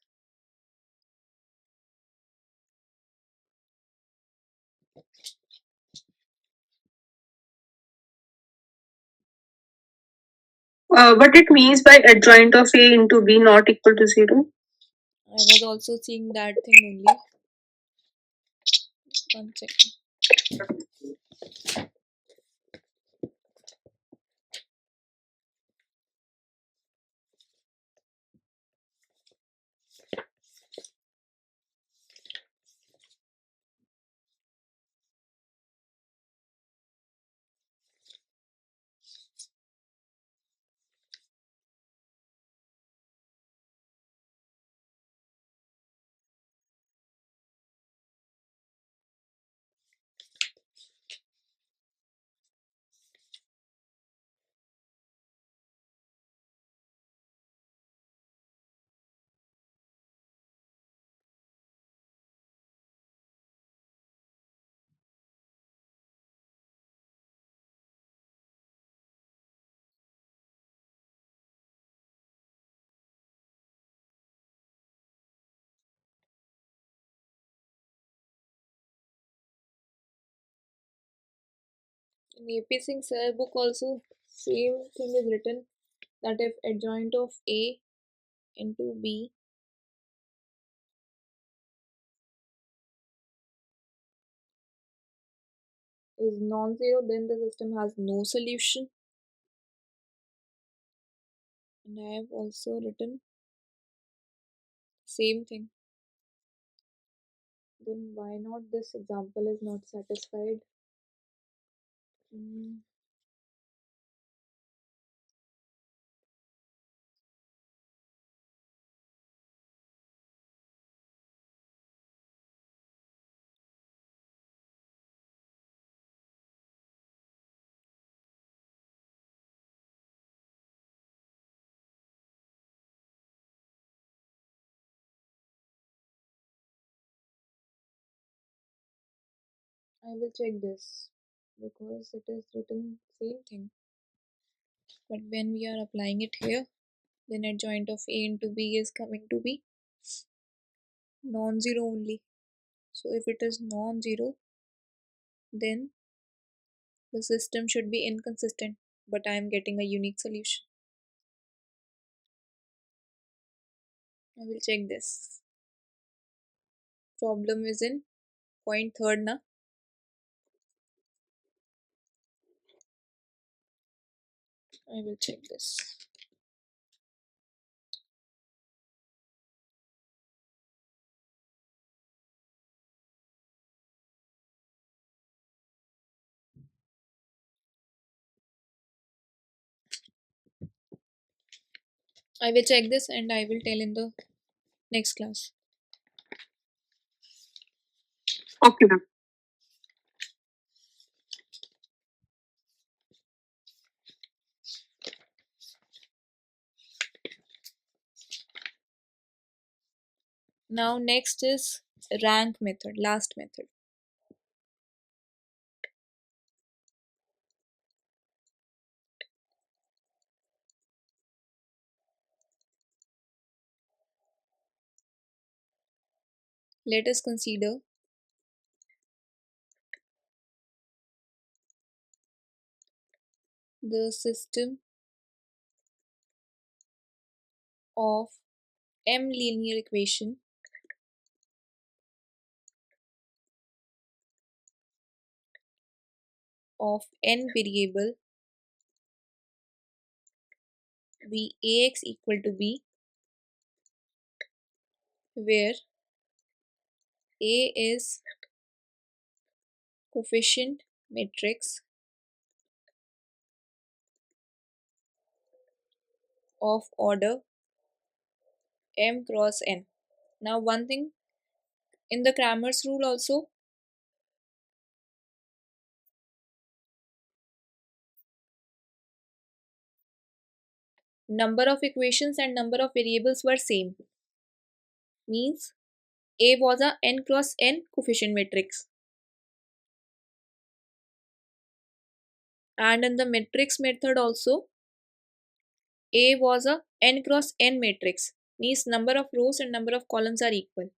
what it means by adjoint of A into B not equal to 0. I was also seeing that thing only. 1 second. In AP Singh sir book also same thing is written, that if adjoint of A into B is non-zero, then the system has no solution. And I have also written same thing. Then why not this example is not satisfied? I will check this because it is written same thing. But when we are applying it here, then adjoint of A into B is coming to be non-zero only. So if it is non-zero, then the system should be inconsistent, but I am getting a unique solution. I will check this. Problem is in point third na. I will check this. I will check this and I will tell in the next class. Okay, ma'am. Now next is rank method, last method. Let us consider the system of m linear equation of n variable be ax equal to b, where A is coefficient matrix of order m cross n. Now one thing, in the Cramer's rule also, number of equations and number of variables were same. Means A was a n cross n coefficient matrix. And in the matrix method also, A was a n cross n matrix, means number of rows and number of columns are equal.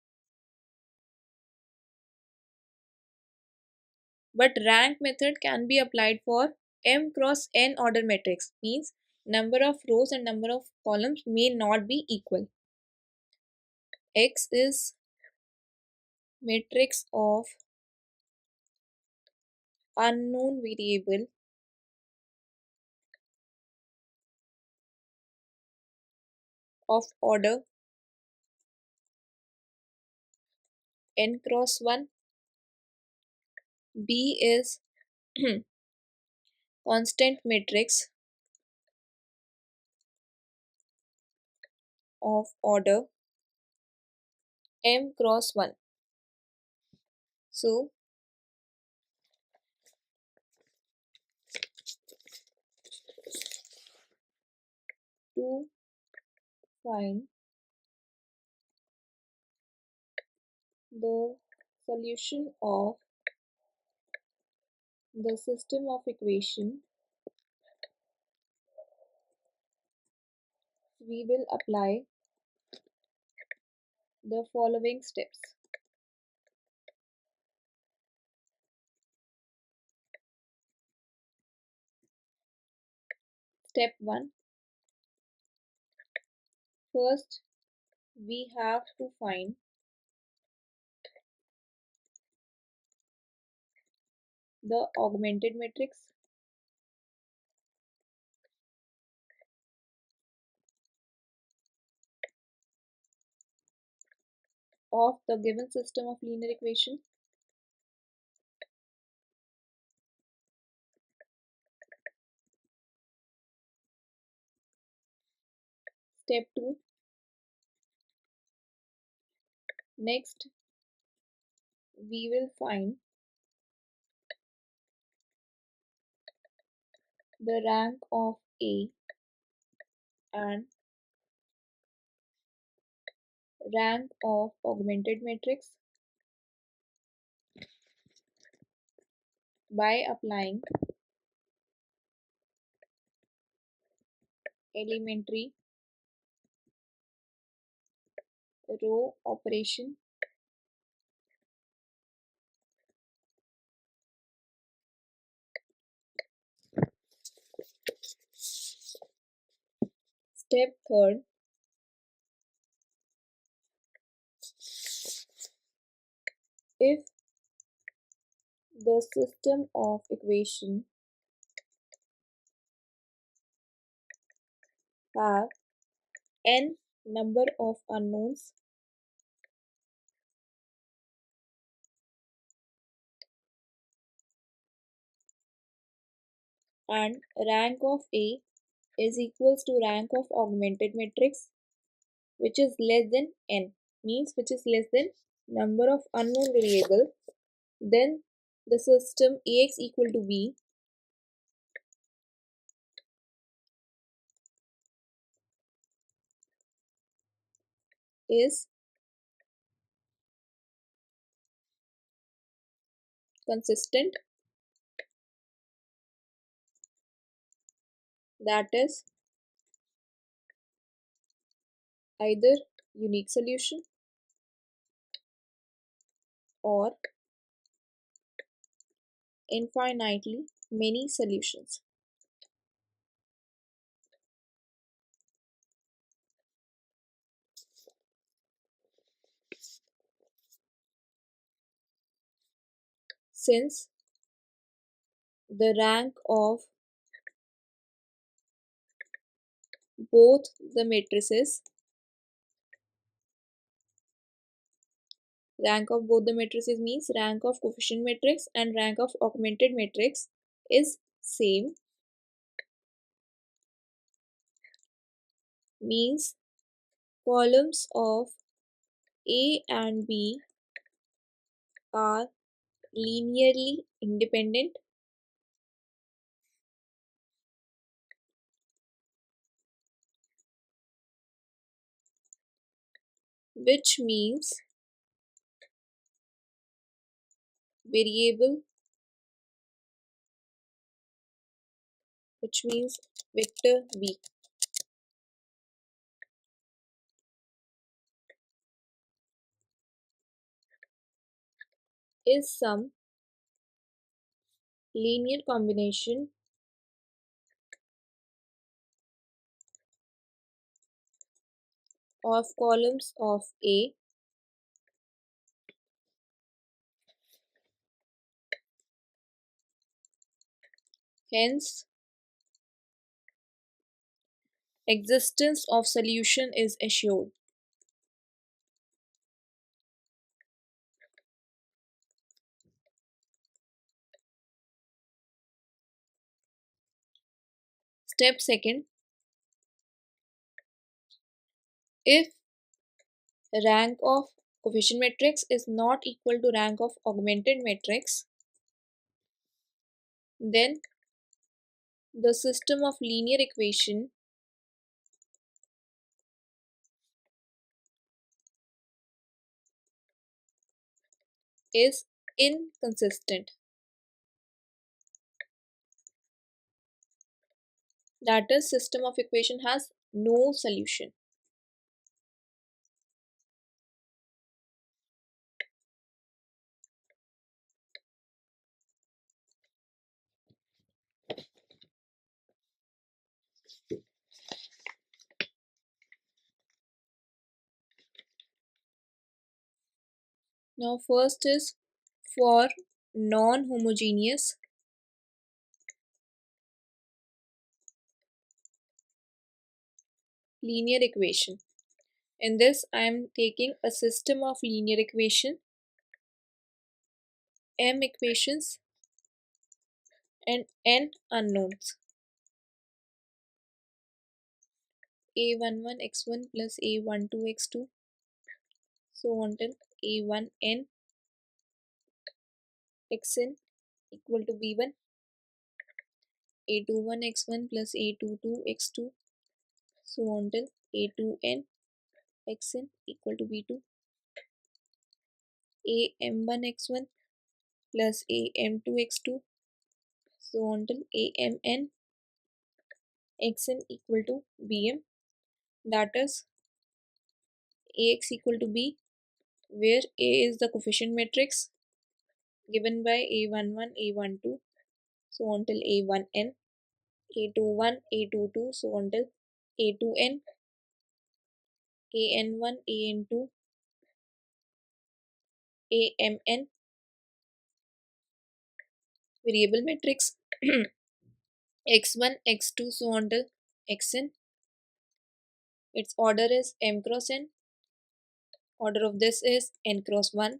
But rank method can be applied for m cross n order matrix, means number of rows and number of columns may not be equal. X is matrix of unknown variable of order n cross 1. B is constant matrix of order m cross 1. So to find the solution of the system of equation, we will apply the following steps. Step 1. First, we have to find the augmented matrix of the given system of linear equation. Step 2. Next, we will find the rank of A and rank of augmented matrix by applying elementary row operation. Step 3. If the system of equation have n number of unknowns and rank of A is equals to rank of augmented matrix, which is less than n, means which is less than number of unknown variable, then the system Ax equal to B is consistent, that is either unique solution or infinitely many solutions. Since the rank of both the matrices, means rank of coefficient matrix and rank of augmented matrix is same, means columns of A and B are linearly independent, which means variable, which means vector v, is some linear combination of columns of A hence existence of solution is assured. Step second, if rank of coefficient matrix is not equal to rank of augmented matrix, then the system of linear equation is inconsistent. That is, system of equation has no solution. Now first is for non-homogeneous linear equation. In this I am taking a system of linear equation, m equations and n unknowns. a11x1 plus a12x2 so on till a1n xn equal to b1, a21x1 plus a22x2 so on till a2n xn equal to b2, am1x1 plus am2x2 so on till amn xn equal to bm, that is ax equal to b, where a is the coefficient matrix given by a11, a12 so until a1n, a21, a22 so until a2n, an1, an2, amn, variable matrix x1, x2 so until xn. Its order is m cross n. Order of this is n cross 1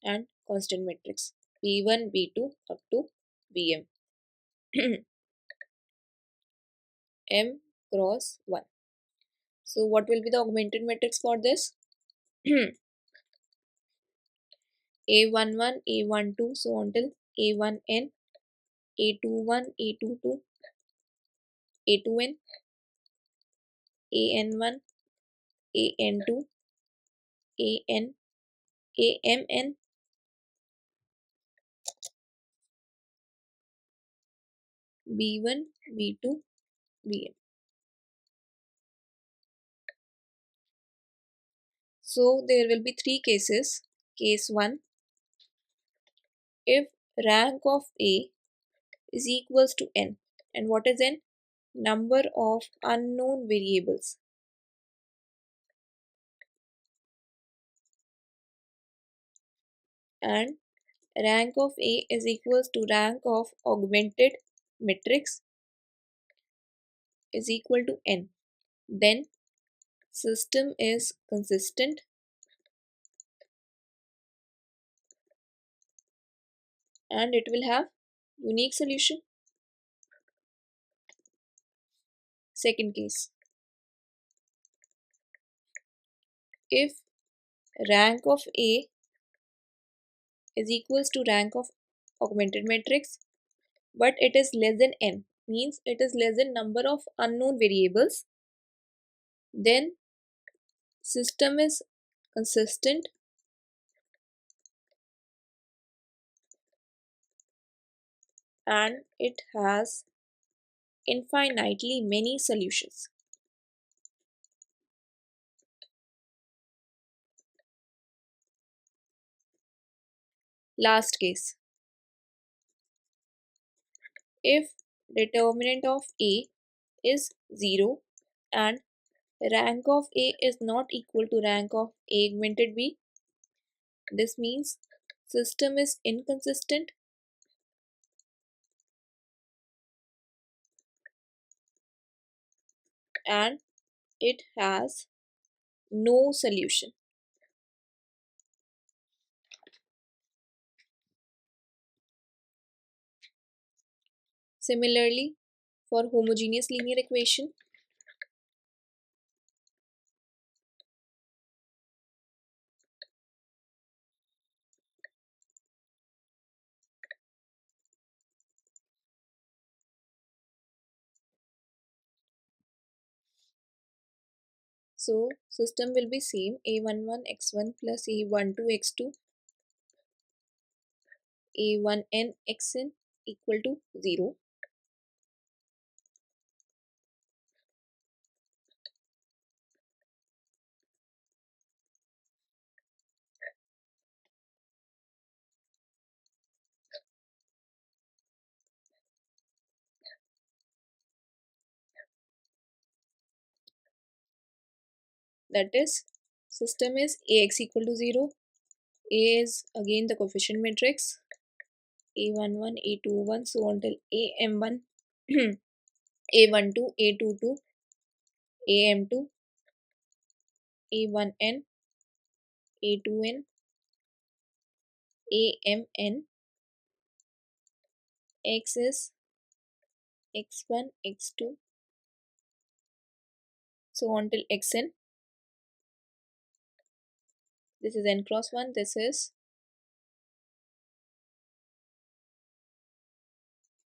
and constant matrix b1, b2 up to bm. M cross 1. So what will be the augmented matrix for this? A11, A12 so until A1n, A21, A22, A2n, AN1, AN2, AN, AMN, B1, B2, Bm. So there will be three cases. Case 1, if rank of A is equals to n, and what is n? Number of unknown variables. And rank of A is equals to rank of augmented matrix is equal to n, then system is consistent and it will have unique solution. Second case, if rank of A is equals to rank of augmented matrix but it is less than n, means it is less than number of unknown variables, then system is consistent and it has infinitely many solutions. Last case. If determinant of A is 0 and rank of A is not equal to rank of A augmented B, this means system is inconsistent and it has no solution. Similarly, for homogeneous linear equation, so system will be same a11 x1 plus a12 x2 a1n xn equal to 0. That is, system is ax equal to 0. A is again the coefficient matrix a11 a21 so until am1 a12 a22 am2 a1n a2n amn. X is x1 x2 so until xn. This is n cross 1, this is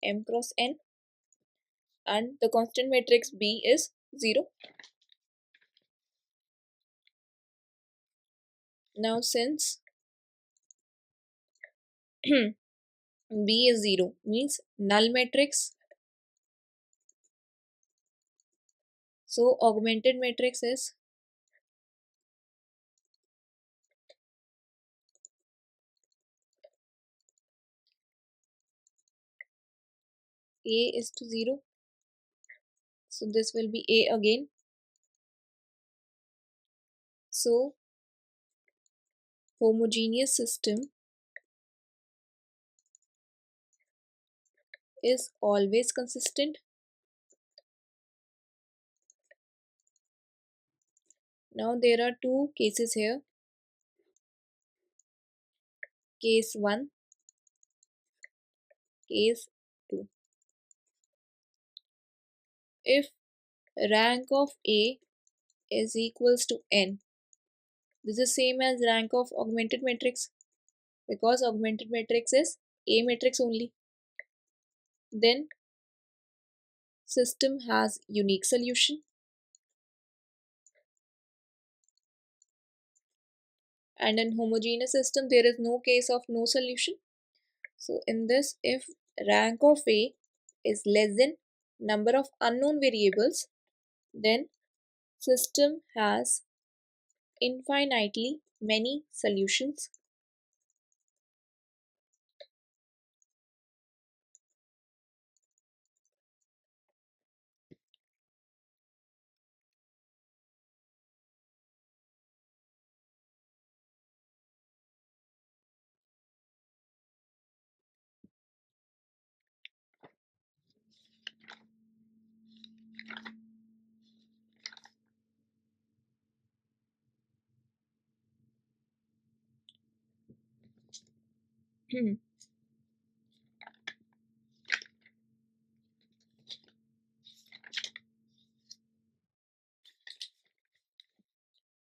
m cross n, and the constant matrix B is 0. Now since B is 0 means null matrix, so augmented matrix is A is to 0, so this will be A again. So homogeneous system is always consistent. Now there are two cases here. Case 1, case 2. If rank of A is equals to n, this is same as rank of augmented matrix because augmented matrix is A matrix only. Then system has unique solution, and in homogeneous system there is no case of no solution. So in this, if rank of A is less than number of unknown variables, then system has infinitely many solutions.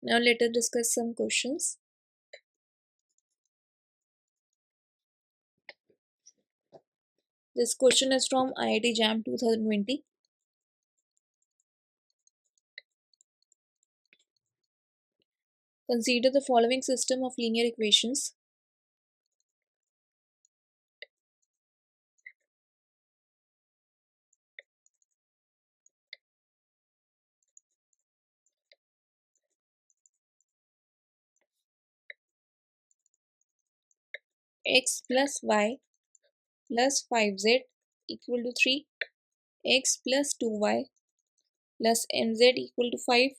Now let us discuss some questions. This question is from IIT JAM 2020. Consider the following system of linear equations. x plus y plus 5z equal to 3, x plus 2y plus mz equal to 5,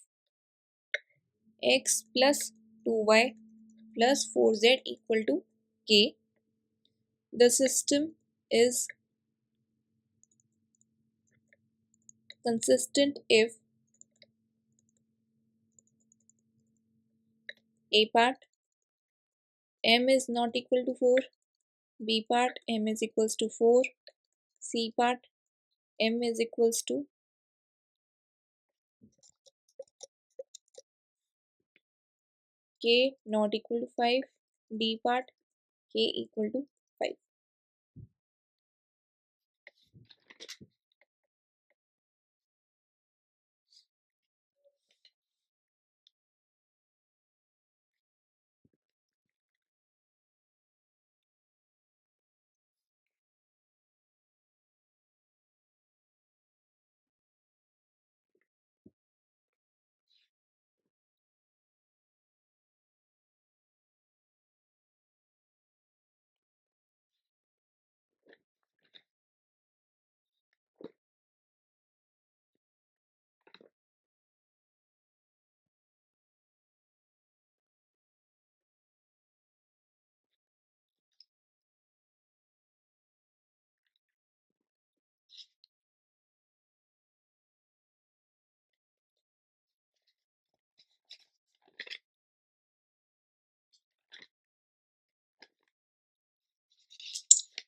x plus 2y plus 4z equal to k. The system is consistent if a part m is not equal to 4, b part m is equals to 4, c part m is equals to k not equal to 5, d part k equal to 5.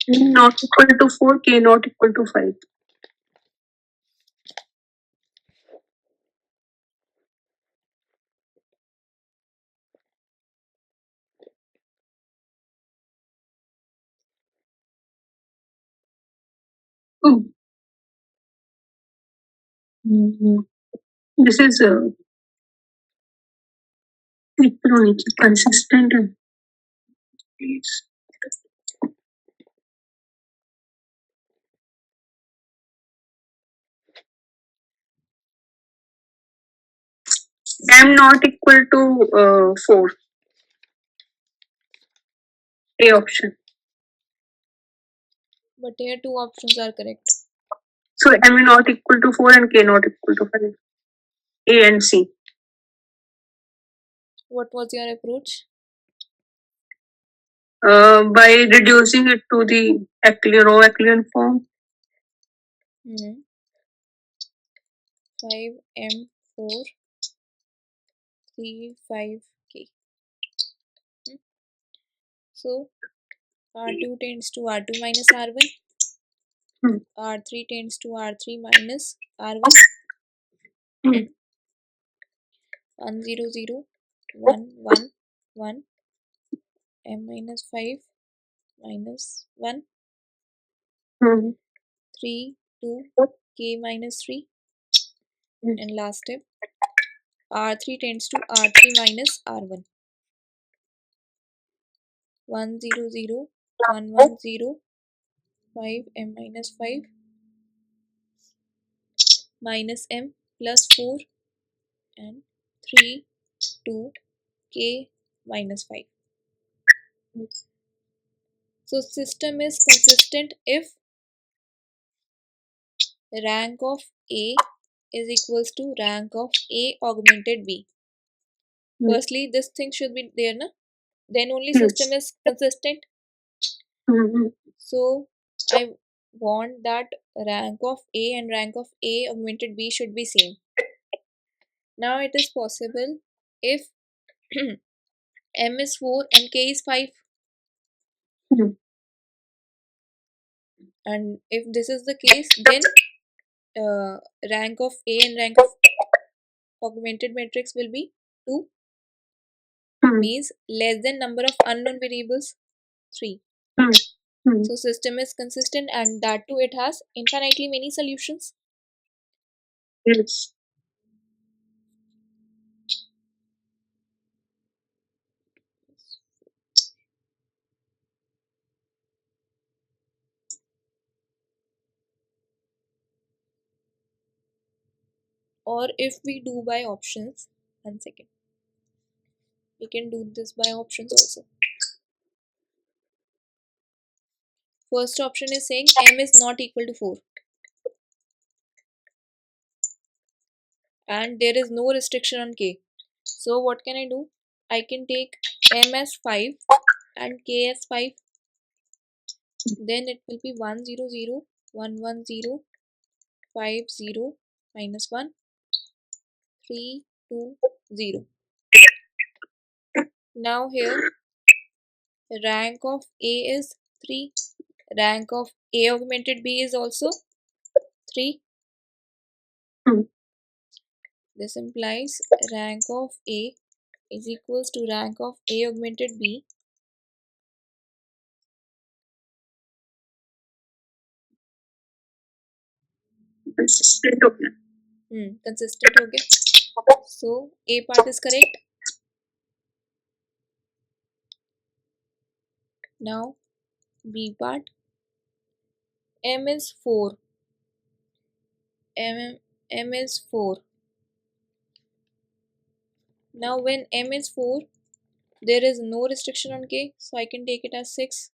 Not equal to 4, k not equal to 5. Oh. This is consistent. M not equal to 4. A option. But here two options are correct. So M not equal to 4 and K not equal to 5. A and C. What was your approach? By reducing it to the row echelon form. 5m4 35k. So R2 tends to R2 minus R1. R3 tends to R3 minus R1. 1 0 0 1 1 1 m minus 5 minus 1 3 2 k minus 3, and last step R3 tends to R3 minus R1. 1 0 0 1 1 0 5 m minus 5 minus m plus 4 and 3 2 k minus 5. So system is consistent if rank of A is equals to rank of A augmented B. Firstly, this thing should be there, na? Then only system is consistent. So I want that rank of A and rank of A augmented B should be same. Now it is possible if M is 4 and K is 5. And if this is the case, then rank of A and rank of augmented matrix will be 2. Means less than number of unknown variables 3. So system is consistent, and that too it has infinitely many solutions. Yes. Or if we do by options, 1 second, we can do this by options also. First option is saying m is not equal to 4 and there is no restriction on k. So what can I do? I can take m as 5 and k as 5. Then it will be 1 0 0 1 1 0 5 0 minus 1 3 2 0. Now here rank of A is 3. Rank of A augmented B is also 3. This implies rank of A is equals to rank of A augmented B consistent हो गया. consistent हो गया. So A part is correct. Now B part, M is 4. M is 4. Now when M is 4, there is no restriction on K, so I can take it as 6.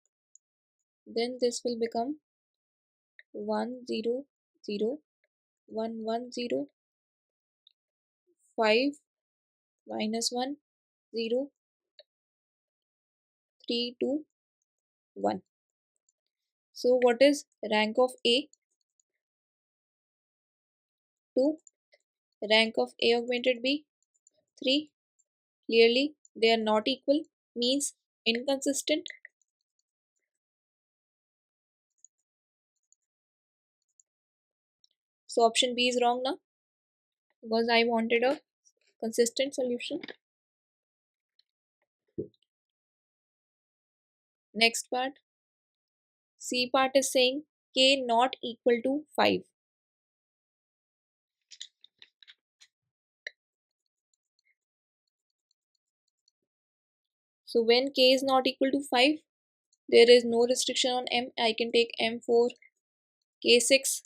Then this will become 1 0 0 1 1 0 5 minus 1 0 3 2 1. So what is rank of A? 2. Rank of A augmented B? 3. Clearly they are not equal, means inconsistent. So option B is wrong now, because I wanted a consistent solution. Next part, C part is saying K not equal to 5. So when K is not equal to 5, there is no restriction on M. I can take M4, K6.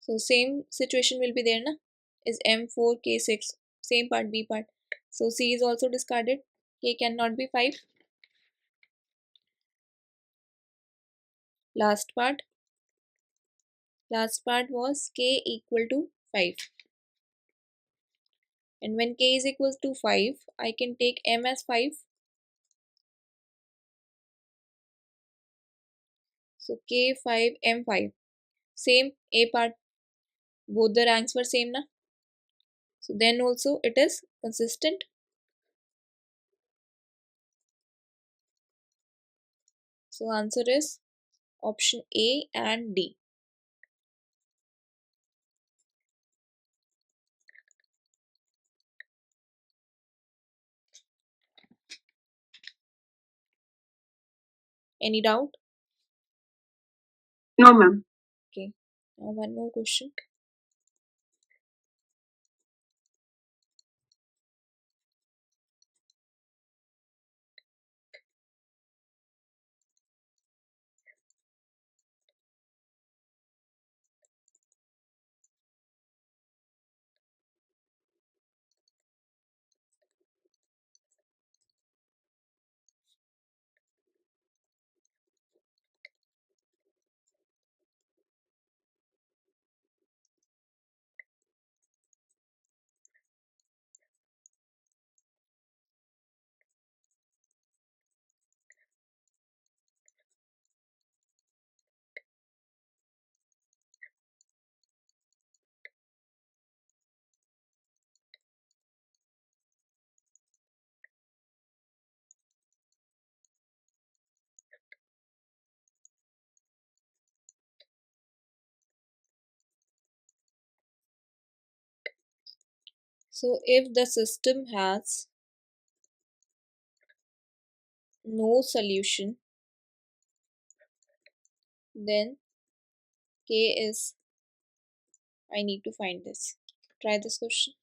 So same situation will be there, na? Is M4, K6, same part, B part. So C is also discarded. K cannot be 5. Last part was K equal to 5. And when K is equal to 5, I can take M as 5. So K5, M5. Same A part. Both the ranks were same, na? So then also it is consistent. So answer is option A and D. Any doubt? No, ma'am. Okay. Now one more question. So if the system has no solution, then K is, I need to find this. Try this question.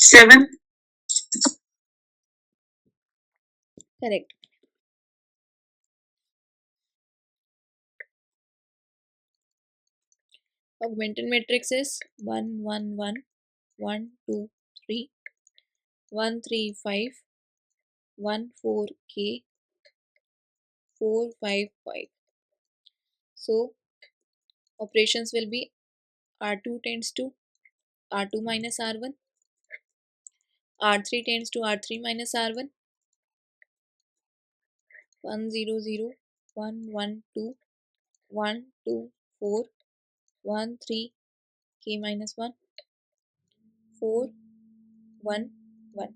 7. Correct. Augmented matrix is 1 1 1 1 2 3 1 3 5 1 4 k 4 5 5. So operations will be R2 tends to R2 minus R1, R3 tends to R3 minus R1, 1 0 0 1 1 2 1 2 4 1 3 k minus 1 4 1 1,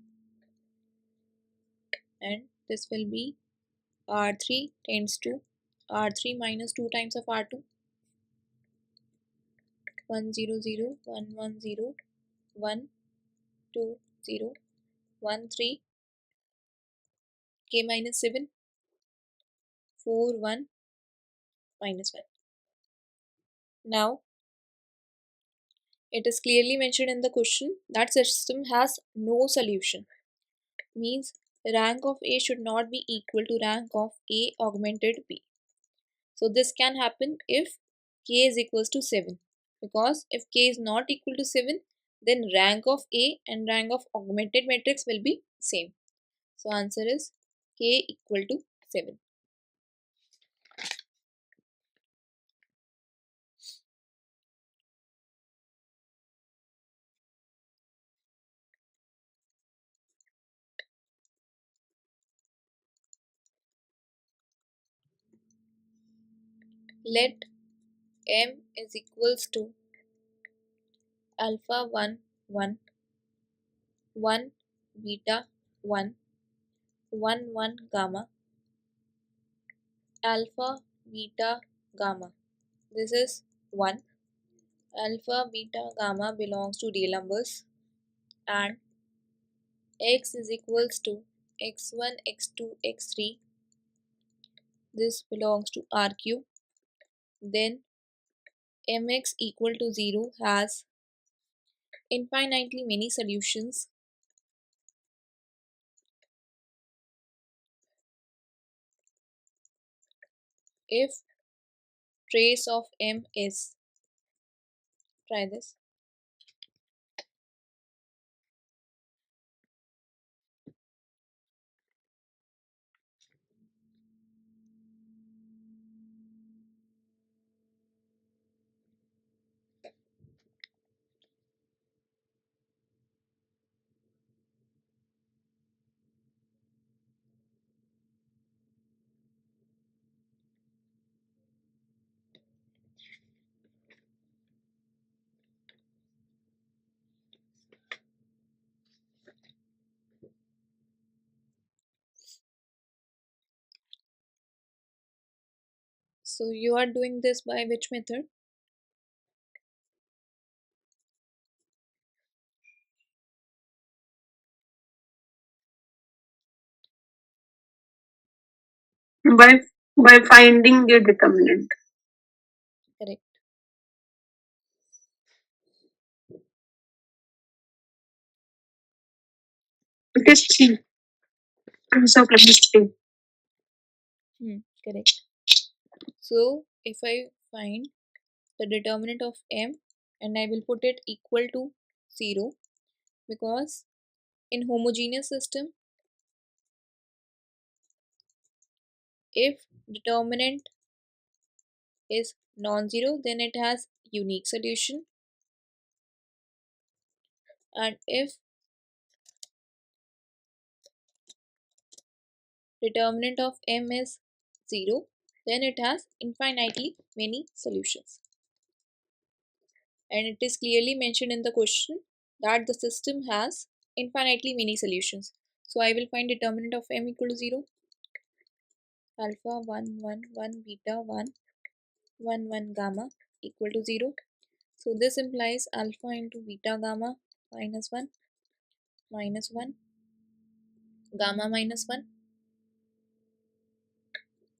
and this will be R3 tends to R3 minus 2 times of R2, 1 0 0 1 1 0 1 2 0 1 3 k minus 7 4 1 minus 1. Now it is clearly mentioned in the question that system has no solution, means rank of A should not be equal to rank of A augmented B. So this can happen if k is equals to 7, because if k is not equal to 7, then rank of A and rank of augmented matrix will be same. So answer is k equal to 7. Let m is equals to alpha 1 1 1 beta 1 1 1 gamma alpha beta gamma. This is 1. Alpha beta gamma belongs to real numbers, and x is equals to x1 x2 x3, this belongs to R cube. Then mx equal to 0 has infinitely many solutions. If trace of m is, try this, so you are doing this by which method? By finding the determinant. Correct. It is 3. So plus 3. Correct. So if I find the determinant of m and I will put it equal to 0, because in homogeneous system, if determinant is non-zero, then it has unique solution, and if determinant of m is 0, then it has infinitely many solutions. And it is clearly mentioned in the question that the system has infinitely many solutions. So I will find determinant of m equal to 0, alpha 1 1 1 beta 1 1 1 gamma equal to 0. So this implies alpha into beta gamma minus 1 gamma minus 1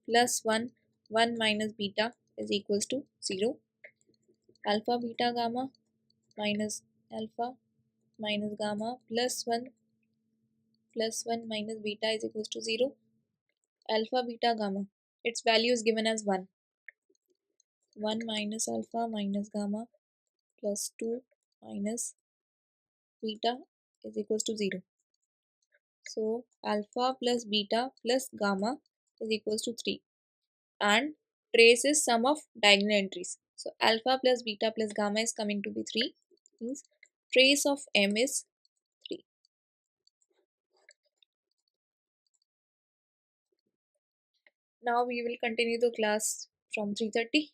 plus 1 1 minus beta is equals to 0. Alpha beta gamma minus alpha minus gamma plus 1 minus beta is equals to 0. Alpha, beta, gamma. Its value is given as 1. 1 minus alpha minus gamma plus 2 minus beta is equals to 0. So alpha plus beta plus gamma is equals to 3. And trace is sum of diagonal entries. So alpha plus beta plus gamma is coming to be 3. Means trace of m is 3. Now we will continue the class from 3:30.